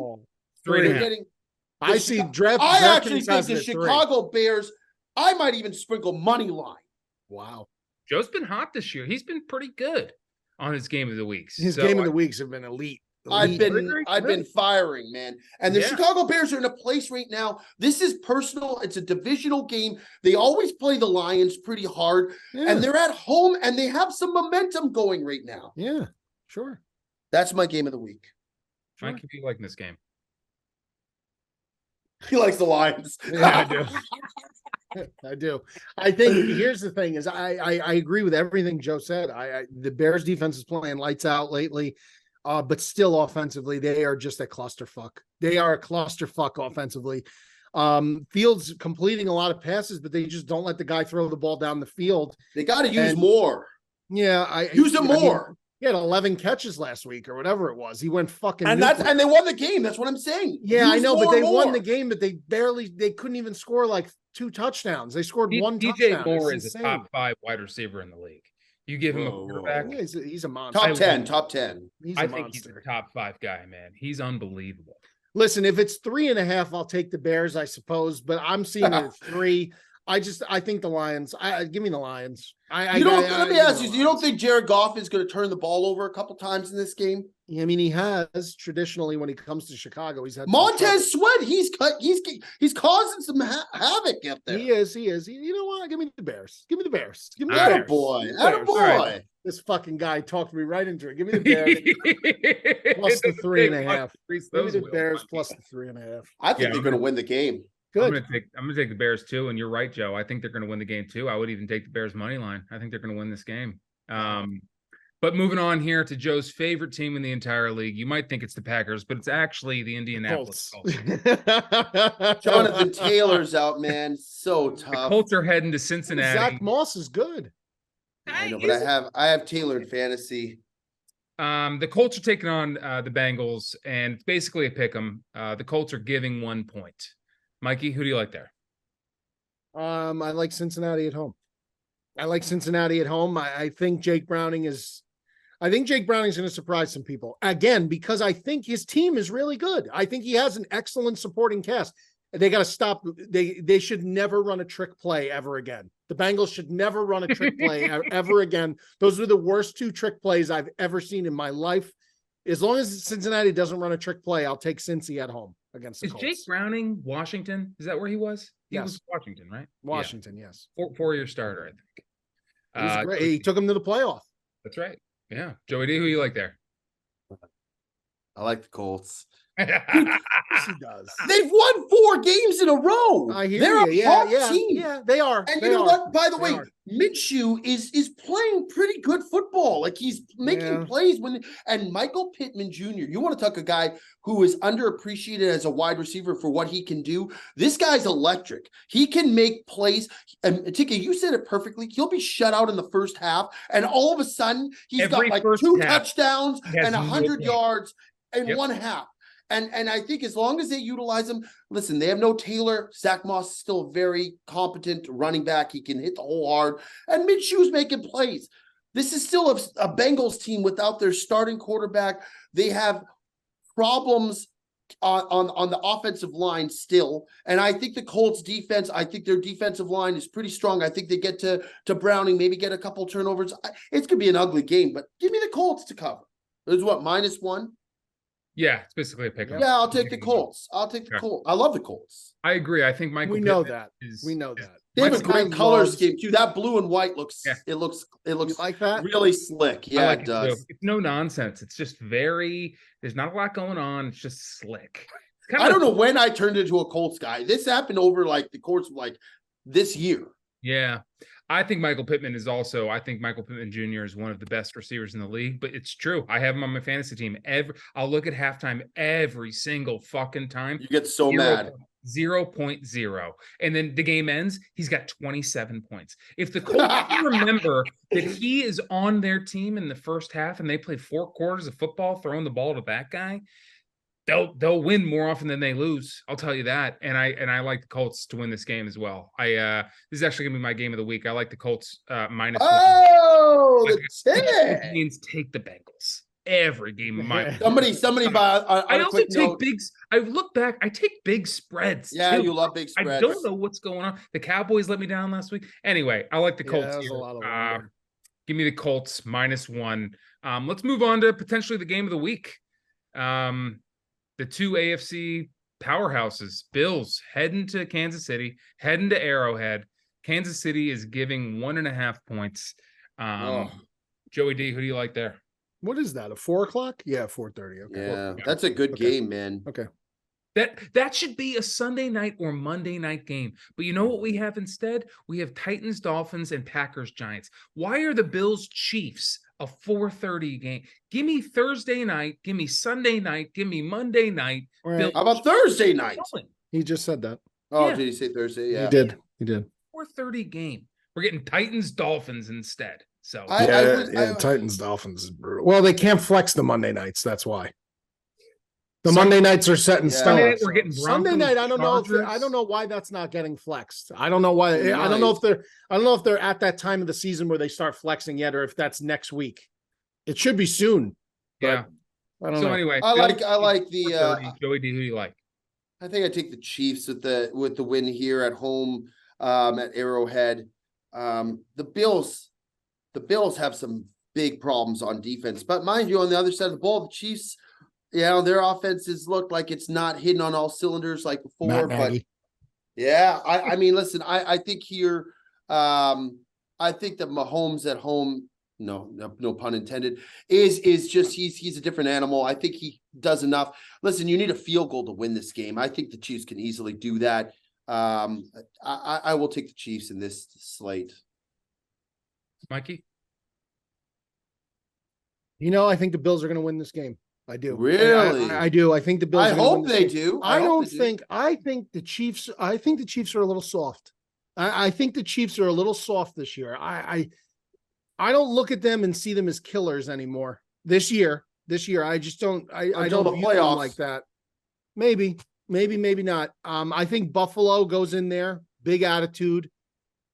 3.5. I see draft. I actually think the Chicago Bears. I might even sprinkle money line. Wow, Joe's been hot this year. He's been pretty good on his game of the weeks. His game of the weeks have been elite. I've been firing, man. And the Chicago Bears are in a place right now. This is personal. It's a divisional game. They always play the Lions pretty hard, and they're at home, and they have some momentum going right now. Yeah, sure. That's my game of the week. Mike, if you liking this game. He likes the Lions. Yeah, I do. I do. I think here's the thing is I agree with everything Joe said. The Bears defense is playing lights out lately, but still offensively, they are just a clusterfuck. They are a clusterfuck offensively. Fields completing a lot of passes, but they just don't let the guy throw the ball down the field. They got to use more. Yeah, use it more. Mean, he had 11 catches last week or whatever it was. He went fucking and nuclear. they won the game. That's what I'm saying. Yeah, I know, but they won the game, but they couldn't even score like 2 touchdowns. They scored one touchdown. DJ Moore is a top 5 wide receiver in the league. You give him a quarterback. He's a monster. Top 10. I think he's a top 5 guy, man. He's unbelievable. Listen, if it's 3.5, I'll take the Bears, I suppose, but I'm seeing it at 3. I think the Lions. Give me the Lions. Let me ask you: you don't think Jared Goff is going to turn the ball over a couple times in this game? I mean, he has traditionally when he comes to Chicago. He's had Montez Sweat. He's causing some havoc up there. He is. You know what? Give me the Bears. Give me the Bears. Give me the Bears. Attaboy. This fucking guy talked me right into it. Give me the Bears plus the 3.5. Give me the Bears plus the 3.5. I think they're going to win the game. Good. I'm gonna take the Bears too, and you're right, Joe. I think they're gonna win the game too. I would even take the Bears money line. I think they're gonna win this game. But moving on here to Joe's favorite team in the entire league. You might think it's the Packers, but it's actually the Indianapolis Colts. Jonathan Taylor's out, man. So tough. The Colts are heading to Cincinnati. Zach Moss is good. I know, but I have Taylor in fantasy. The Colts are taking on the Bengals, and it's basically a pick 'em. The Colts are giving 1 point. Mikey, who do you like there? I like Cincinnati at home. I think Jake Browning is going to surprise some people again, because I think his team is really good. I think he has an excellent supporting cast. They got to stop. They should never run a trick play ever again. The Bengals should never run a trick play ever again. Those were the worst 2 trick plays I've ever seen in my life. As long as Cincinnati doesn't run a trick play, I'll take Cincy at home against the Colts. Jake Browning Washington? Is that where he was? He was Washington, right? Washington, yes. 4-year starter, I think. He's great. He took him to the playoff. That's right. Yeah. Joey D, who you like there? I like the Colts. Yes, he does. They've won 4 games in a row. I hear They're you. a top team. Yeah, they are. And you know what? By the way, Minshew is playing pretty good football. Like he's making plays and Michael Pittman Jr. You want to talk a guy who is underappreciated as a wide receiver for what he can do. This guy's electric. He can make plays. And Tika, you said it perfectly. He'll be shut out in the first half, and all of a sudden he's got like 2 touchdowns and 100 yards in one half. And I think as long as they utilize him, listen, they have no Taylor. Zach Moss is still a very competent running back. He can hit the hole hard. And Minshew's making plays. This is still a Bengals team without their starting quarterback. They have problems on the offensive line still. And I think the Colts defense, I think their defensive line is pretty strong. I think they get to Browning, maybe get a couple turnovers. It's going to be an ugly game, but give me the Colts to cover. There's what, -1? Yeah, it's basically a pick-up. Yeah, I'll take the Colts. Colts. I love the Colts. I agree. I think Michael. We know that. They have a great color scheme too. That blue and white looks. Yeah. It looks like that. Really slick. Yeah, it does. It's no nonsense. It's just very. There's not a lot going on. It's just slick. I don't know when I turned into a Colts guy. This happened over like the course of like this year. Yeah. I think Michael Pittman Jr. is one of the best receivers in the league, but it's true. I have him on my fantasy team. I'll look at halftime every single fucking time. You get so mad. 0.0. And then the game ends, he's got 27 points. If the Colts remember that he is on their team in the first half and they play 4 quarters of football throwing the ball to that guy, they'll win more often than they lose. I'll tell you that. And I like the Colts to win this game as well. This is actually gonna be my game of the week. I like the Colts -1. Oh, the means take the Bengals every game of my somebody buy. I also take bigs. I look back. I take big spreads. Yeah, too. You love big spreads. I don't know what's going on. The Cowboys let me down last week. Anyway, I like the Colts. Give me the Colts -1. Let's move on to potentially the game of the week. The 2 AFC powerhouses, Bills heading to Kansas City, heading to Arrowhead. Kansas City is giving 1.5 points. Joey D, who do you like there? What is that? A 4:00? Yeah, 4:30. Okay. Yeah, that's a good game, man. Okay. That should be a Sunday night or Monday night game. But you know what we have instead? We have Titans, Dolphins, and Packers, Giants. Why are the Bills, Chiefs a 4:30 game? Give me Thursday night. Give me Sunday night. Give me Monday night. Right. How about Thursday night? He just said that. Oh, Yeah. did he say Thursday? Yeah, He did. 4:30 game. We're getting Titans, Dolphins instead. So Titans, Dolphins is brutal. Well, they can't flex the Monday nights. That's why. The Monday nights are set in stone. Sunday night, we're getting Sunday night. I don't know why that's not getting flexed. I don't know why. Nice. I don't know if they're at that time of the season where they start flexing yet, or if that's next week. It should be soon. Yeah. I don't know. Anyway, I like the Joey D. Who do you like? I think I take the Chiefs with the win here at home at Arrowhead. The Bills have some big problems on defense, but mind you, on the other side of the ball, the Chiefs, their offenses look like it's not hitting on all cylinders like before. But yeah, I mean, listen, I think here, I think that Mahomes at home, no pun intended, is just he's a different animal. I think he does enough. Listen, you need a field goal to win this game. I think the Chiefs can easily do that. I will take the Chiefs in this slate. Mikey? I think the Bills are going to win this game. I do. Really? I do. I think the Bills. I hope they do. I think the Chiefs. I think the Chiefs are a little soft. I think the Chiefs are a little soft this year. I don't look at them and see them as killers anymore this year. I just don't. I don't view them like that. Maybe not. I think Buffalo goes in there, big attitude.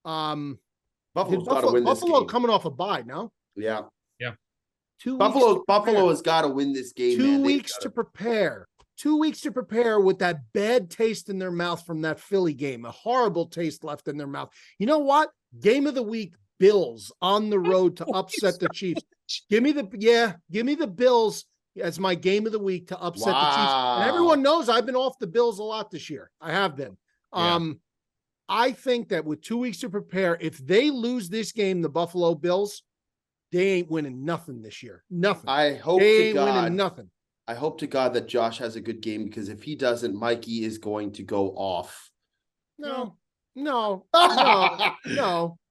Buffalo's got to win this game. Buffalo coming off a bye, no? Yeah. Buffalo has got to win this game. 2 weeks to prepare. 2 weeks to prepare with that bad taste in their mouth from that Philly game. A horrible taste left in their mouth. You know what? Game of the week, Bills on the road to upset the Chiefs. Give me the Bills as my game of the week to upset the Chiefs. And everyone knows I've been off the Bills a lot this year. I have been. Yeah. I think that with 2 weeks to prepare, if they lose this game, the Buffalo Bills, they ain't winning nothing this year. Nothing. I hope they to God, ain't winning nothing. I hope to God that Josh has a good game, because if he doesn't, Mikey is going to go off. No.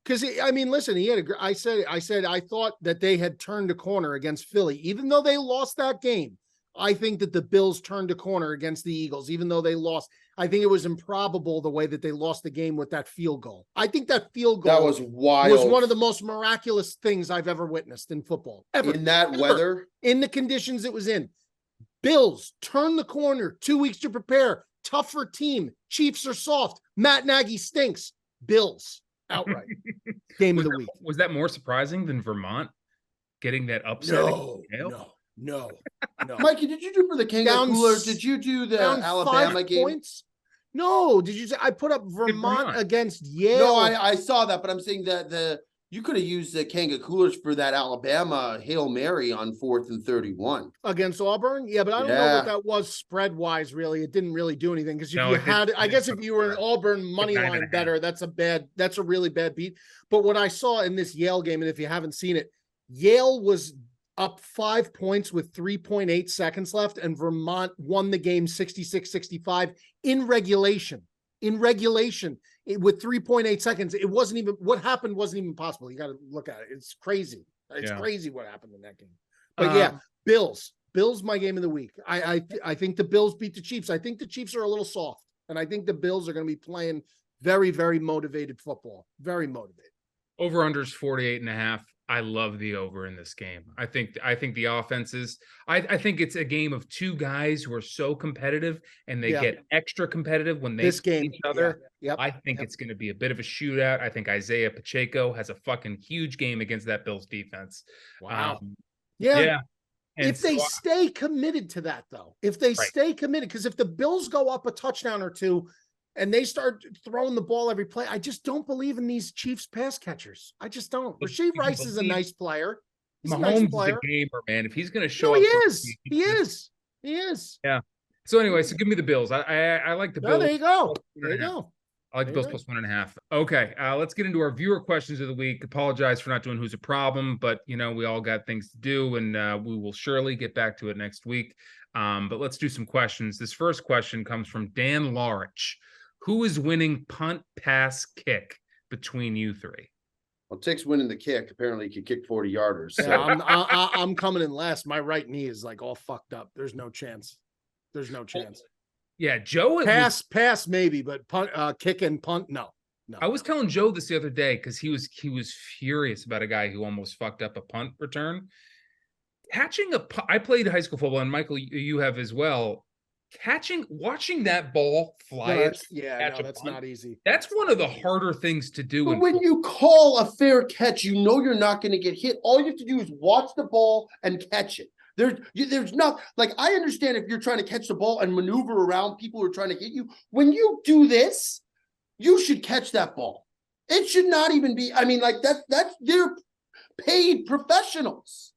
Because I mean, listen, he had I said I thought that they had turned a corner against Philly, even though they lost that game. I think that the Bills turned a corner against the Eagles, even though they lost. I think it was improbable the way that they lost the game with that field goal. I think that field goal that was wild. Was one of the most miraculous things I've ever witnessed in football. Ever. In that weather? In the conditions it was in. Bills turn the corner, 2 weeks to prepare. Tougher team. Chiefs are soft. Matt Nagy stinks. Bills outright. Game of the week. Was that more surprising than Vermont getting that upset? No. Mikey, did you do for the Kangaroo? Did you do the Alabama game? Points? No. Did you say I put up Vermont against Yale? No, I saw that, but I'm saying that you could have used the Kangaroo for that Alabama Hail Mary on 4th and 31 against Auburn. Yeah, but I don't know what that was spread wise. Really, it didn't really do anything, because if you were an Auburn money line better, that's a really bad beat. But what I saw in this Yale game, and if you haven't seen it, Yale was up 5 points with 3.8 seconds left, and Vermont won the game 66-65 in regulation. With 3.8 seconds, it wasn't even what happened wasn't even possible. You got to look at it. It's crazy. It's crazy what happened in that game. But Bills, my game of the week. I think the Bills beat the Chiefs. I think the Chiefs are a little soft, and I think the Bills are going to be playing very, very motivated football. Very motivated. Over-unders 48.5. I love the over in this game. I think the offenses, I think it's a game of two guys who are so competitive, and they get extra competitive when they play each other. I think it's going to be a bit of a shootout. I think Isaiah Pacheco has a fucking huge game against that Bills defense. Wow. And if they stay committed to that, though, stay committed, because if the Bills go up a touchdown or two and they start throwing the ball every play, I just don't believe in these Chiefs pass catchers. I just don't. Rasheed Rice is a nice player. He's Mahomes is a gamer, man. If he's going to show up. He is. Yeah. So anyway, so give me the Bills. I like the Bills. There you go. I like the Bills plus 1.5. Okay, let's get into our viewer questions of the week. Apologize for not doing Who's a Problem, but we all got things to do, and we will surely get back to it next week. But let's do some questions. This first question comes from Dan Larich. Who is winning punt, pass, kick between you three? Well, Tick's winning the kick. Apparently, he can kick 40-yarders. So. Yeah, I'm coming in last. My right knee is like all fucked up. There's no chance. Yeah, Joe. Pass maybe, but punt, kick and punt, no. I was telling Joe this the other day because he was furious about a guy who almost fucked up a punt return. I played high school football, and Michael, you have as well. Watching that ball fly. That's not easy. That's one of the harder things to do. But when you call a fair catch, you're not going to get hit. All you have to do is watch the ball and catch it. There's not, like, I understand if you're trying to catch the ball and maneuver around people who are trying to hit you. When you do this, you should catch that ball. It should not even be, that's they're paid professionals.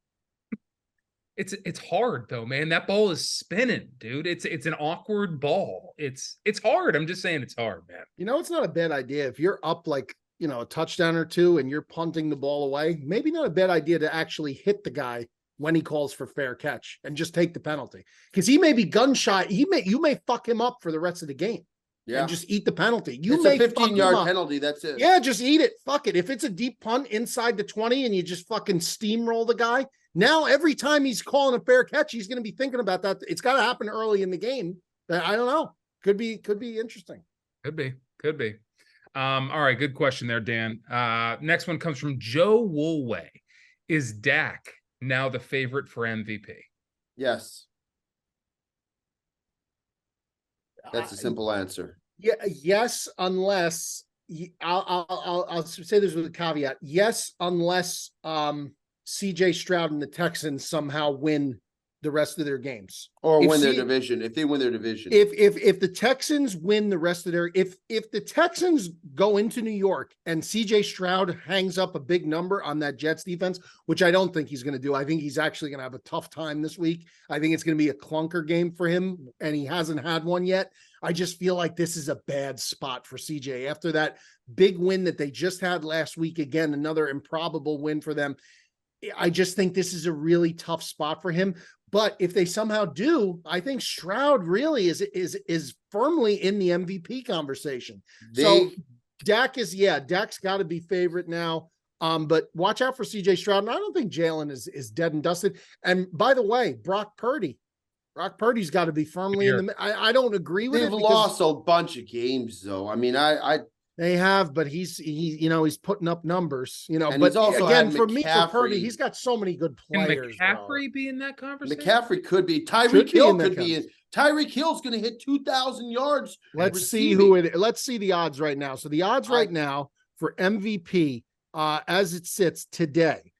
It's hard though, man. That ball is spinning, dude. It's an awkward ball. It's hard. I'm just saying it's hard, man. It's not a bad idea if you're up like, a touchdown or two and you're punting the ball away. Maybe not a bad idea to actually hit the guy when he calls for fair catch and just take the penalty, because he may be gun shy. You may fuck him up for the rest of the game. Yeah, and just eat the penalty. It's a 15-yard penalty. That's it. Yeah, just eat it. Fuck it. If it's a deep punt inside the 20 and you just fucking steamroll the guy, now every time he's calling a fair catch, he's going to be thinking about that. It's got to happen early in the game. I don't know. Could be interesting. Could be. All right, good question there, Dan. Next one comes from Joe Woolway. Is Dak now the favorite for MVP? Yes. That's a simple answer. Yeah. Yes, unless I'll say this with a caveat. Yes, unless CJ Stroud and the Texans somehow win the rest of their games, or win their division. If they win their division, if the Texans win the rest of their, if the Texans go into New York and CJ Stroud hangs up a big number on that Jets defense, which I don't think he's going to do. I think he's actually going to have a tough time this week. I think it's going to be a clunker game for him, and he hasn't had one yet. I just feel like this is a bad spot for CJ after that big win that they just had last week. Again, another improbable win for them. I just think this is a really tough spot for him. But if they somehow do, I think Stroud really is firmly in the MVP conversation. So Dak's got to be favorite now. But watch out for CJ Stroud. And I don't think Jalen is dead and dusted. And by the way, Brock Purdy's got to be firmly in the. I don't agree with it. They've lost a bunch of games, though. I mean, they have, but he's putting up numbers, And but also again, for Purdy, he's got so many good players. Can McCaffrey be in that conversation? McCaffrey could be. Tyreek Hill could be in. Tyreek Hill's going to hit 2,000 yards. Let's see the odds right now. So the odds right now for MVP, as it sits today,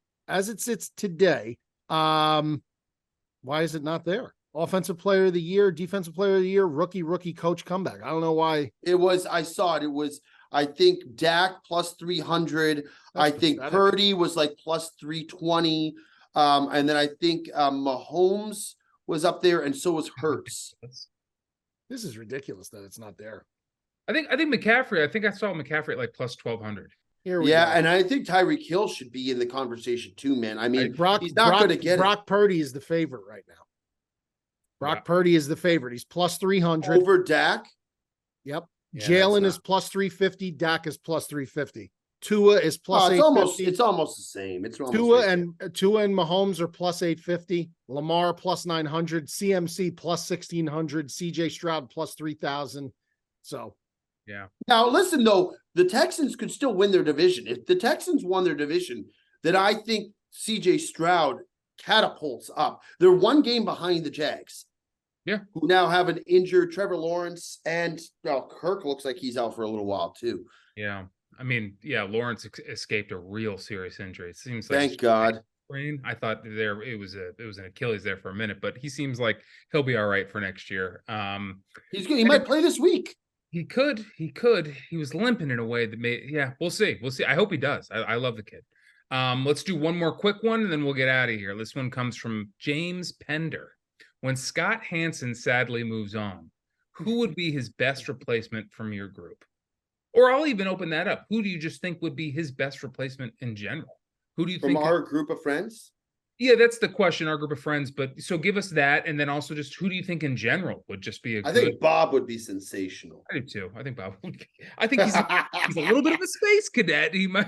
why is it not there? Offensive player of the year, defensive player of the year, rookie coach comeback. I don't know why. I saw it. It was, I think, Dak plus 300. I think Purdy was like plus 320. And then I think Mahomes was up there, and so was Hurts. This is ridiculous that it's not there. I think McCaffrey, I saw McCaffrey at like plus 1,200. And I think Tyreek Hill should be in the conversation too, man. I mean, he's not going to get Brock Purdy is the favorite right now. Purdy is the favorite. He's plus 300 over Dak. Yep. Yeah, Jalen is plus 350. Dak is plus 350. Tua is plus 850. It's almost the same. Tua and Mahomes are plus 850. Lamar plus 900. CMC plus 1,600. CJ Stroud plus 3,000. So, yeah. Now listen though, the Texans could still win their division. If the Texans won their division, then I think CJ Stroud catapults up. They're one game behind the Jags. Yeah. Who now have an injured Trevor Lawrence, and Kirk looks like he's out for a little while too. Yeah. I mean, Lawrence escaped a real serious injury. It seems like thank God. Brain. I thought it was an Achilles there for a minute, but he seems like he'll be all right for next year. He's good. He might play this week. He could. He was limping in a way that made. Yeah, we'll see. I hope he does. I love the kid. Let's do one more quick one, and then we'll get out of here. This one comes from James Pender. When Scott Hansen sadly moves on, who would be his best replacement from your group? Or I'll even open that up. Who do you just think would be his best replacement in general? Who do you From think? our group of friends? Yeah, that's the question, our group of friends. But so give us that. And then also just who do you think in general would just be a I good. think Bob would be sensational. I do too. I think Bob would. I think he's a little bit of a space cadet. He might.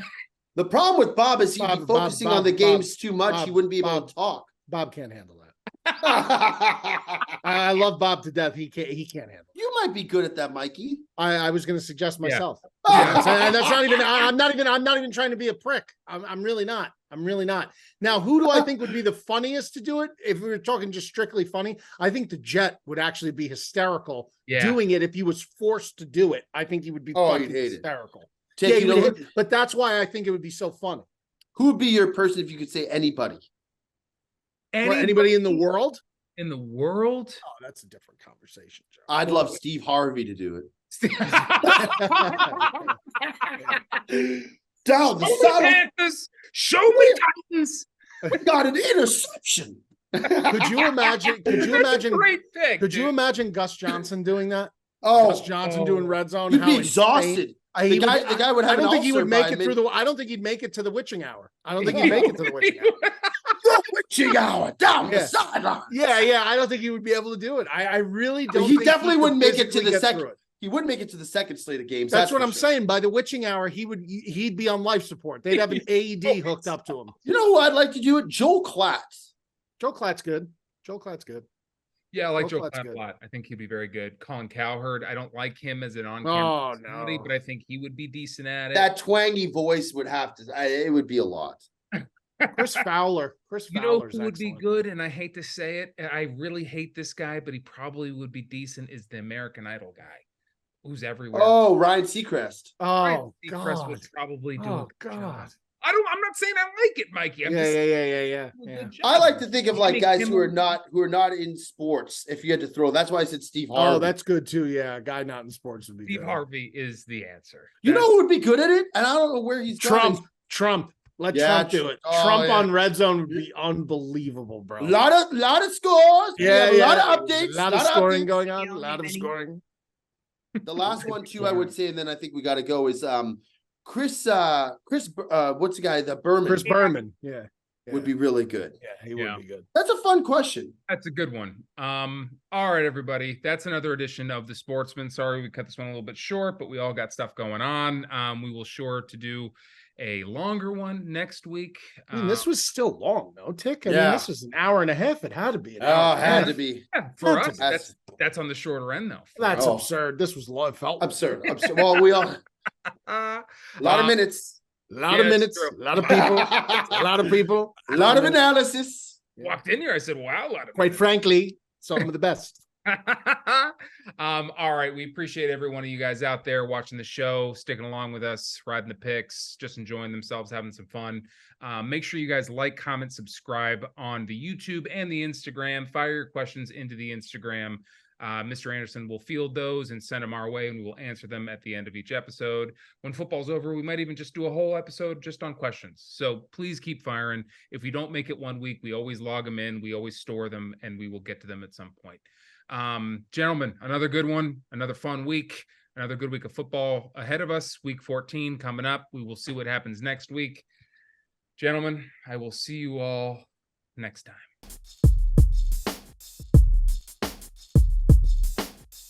The problem with Bob is he'd be focusing on the games too much. He wouldn't be able to talk. Bob can't handle that. I love Bob to death. He can't handle it. You might be good at that, Mikey. I was going to suggest myself. Yeah. And that's not even. I'm not even trying to be a prick. I'm really not. I'm really not. Now, who do I think would be the funniest to do it? If we were talking just strictly funny, I think the Jet would actually be hysterical doing it if he was forced to do it. I think he would be fucking hysterical. But that's why I think it would be so funny. Who would be your person if you could say anybody? Anybody in the world? In the world? Oh, that's a different conversation, Joe. I'd love Steve Harvey to do it. Down the side. Show me Titans. We got an interception. Could you imagine? Great pick. Could you imagine Gus Johnson doing that? Oh, Gus Johnson doing red zone. He'd be exhausted. The guy would have. I don't think he would make it through the. I don't think he'd make it to the witching hour. I don't think he'd make it to the witching hour. The witching hour down the sideline. Yeah. I don't think he would be able to do it. I really don't. He definitely wouldn't make it to the second. He wouldn't make it to the second slate of games. That's what I'm saying. By the witching hour, he'd be on life support. They'd have an AED hooked up to him. You know who I'd like to do it? Joel Klatt. Joel Klatt's good. Yeah, I like Joe Klatt a lot. I think he'd be very good. Colin Cowherd, I don't like him as an on-camera personality, but I think he would be decent at it. That twangy voice would have to. It would be a lot. Chris Fowler. You know who would be good, and I hate to say it. I really hate this guy, but he probably would be decent. Is the American Idol guy, who's everywhere. Oh, Ryan Seacrest. Oh, Seacrest would probably do it. God. I'm not saying I like it, Mikey. Yeah. I like to think of like guys who are not in sports. If you had to throw, that's why I said Steve Harvey. Oh, that's good too. Yeah, a guy not in sports would be Steve good. Harvey is the answer. You know who would be good at it? And I don't know where he's Trump. going. Trump. Let Trump do it. Trump on red zone would be unbelievable, bro. Lot of scores. Yeah, a lot of updates. A lot of scoring going on. A lot of scoring. The last one too, I would say, and then I think we got to go is Chris what's the guy? The Berman. Chris Berman. Yeah. Would be really good. Yeah, he would be good. That's a fun question. That's a good one. All right, everybody. That's another edition of The Sportsman. Sorry, we cut this one a little bit short, but we all got stuff going on. We will sure to do a longer one next week. I mean, this was still long, no, Tick? I mean, this was an hour and a half. It had to be an hour. It had to be. Yeah, for us, that's on the shorter end, though. That's absurd. This was low. It felt absurd. Well, we all a lot of minutes. A lot of minutes, a lot of people, a lot of analysis. Walked in here, I said, wow, a lot of quite frankly, some of the best. All right, we appreciate every one of you guys out there watching the show, sticking along with us, riding the picks, just enjoying themselves, having some fun. Make sure you guys like, comment, subscribe on the YouTube and the Instagram. Fire your questions into the Instagram. Mr. Anderson will field those and send them our way, and we will answer them at the end of each episode. When football's over, we might even just do a whole episode just on questions. So please keep firing. If we don't make it one week, we always log them in, we always store them, and we will get to them at some point. Gentlemen, another good one, another fun week, another good week of football ahead of us. Week 14 coming up. We will see what happens next week. Gentlemen, I will see you all next time.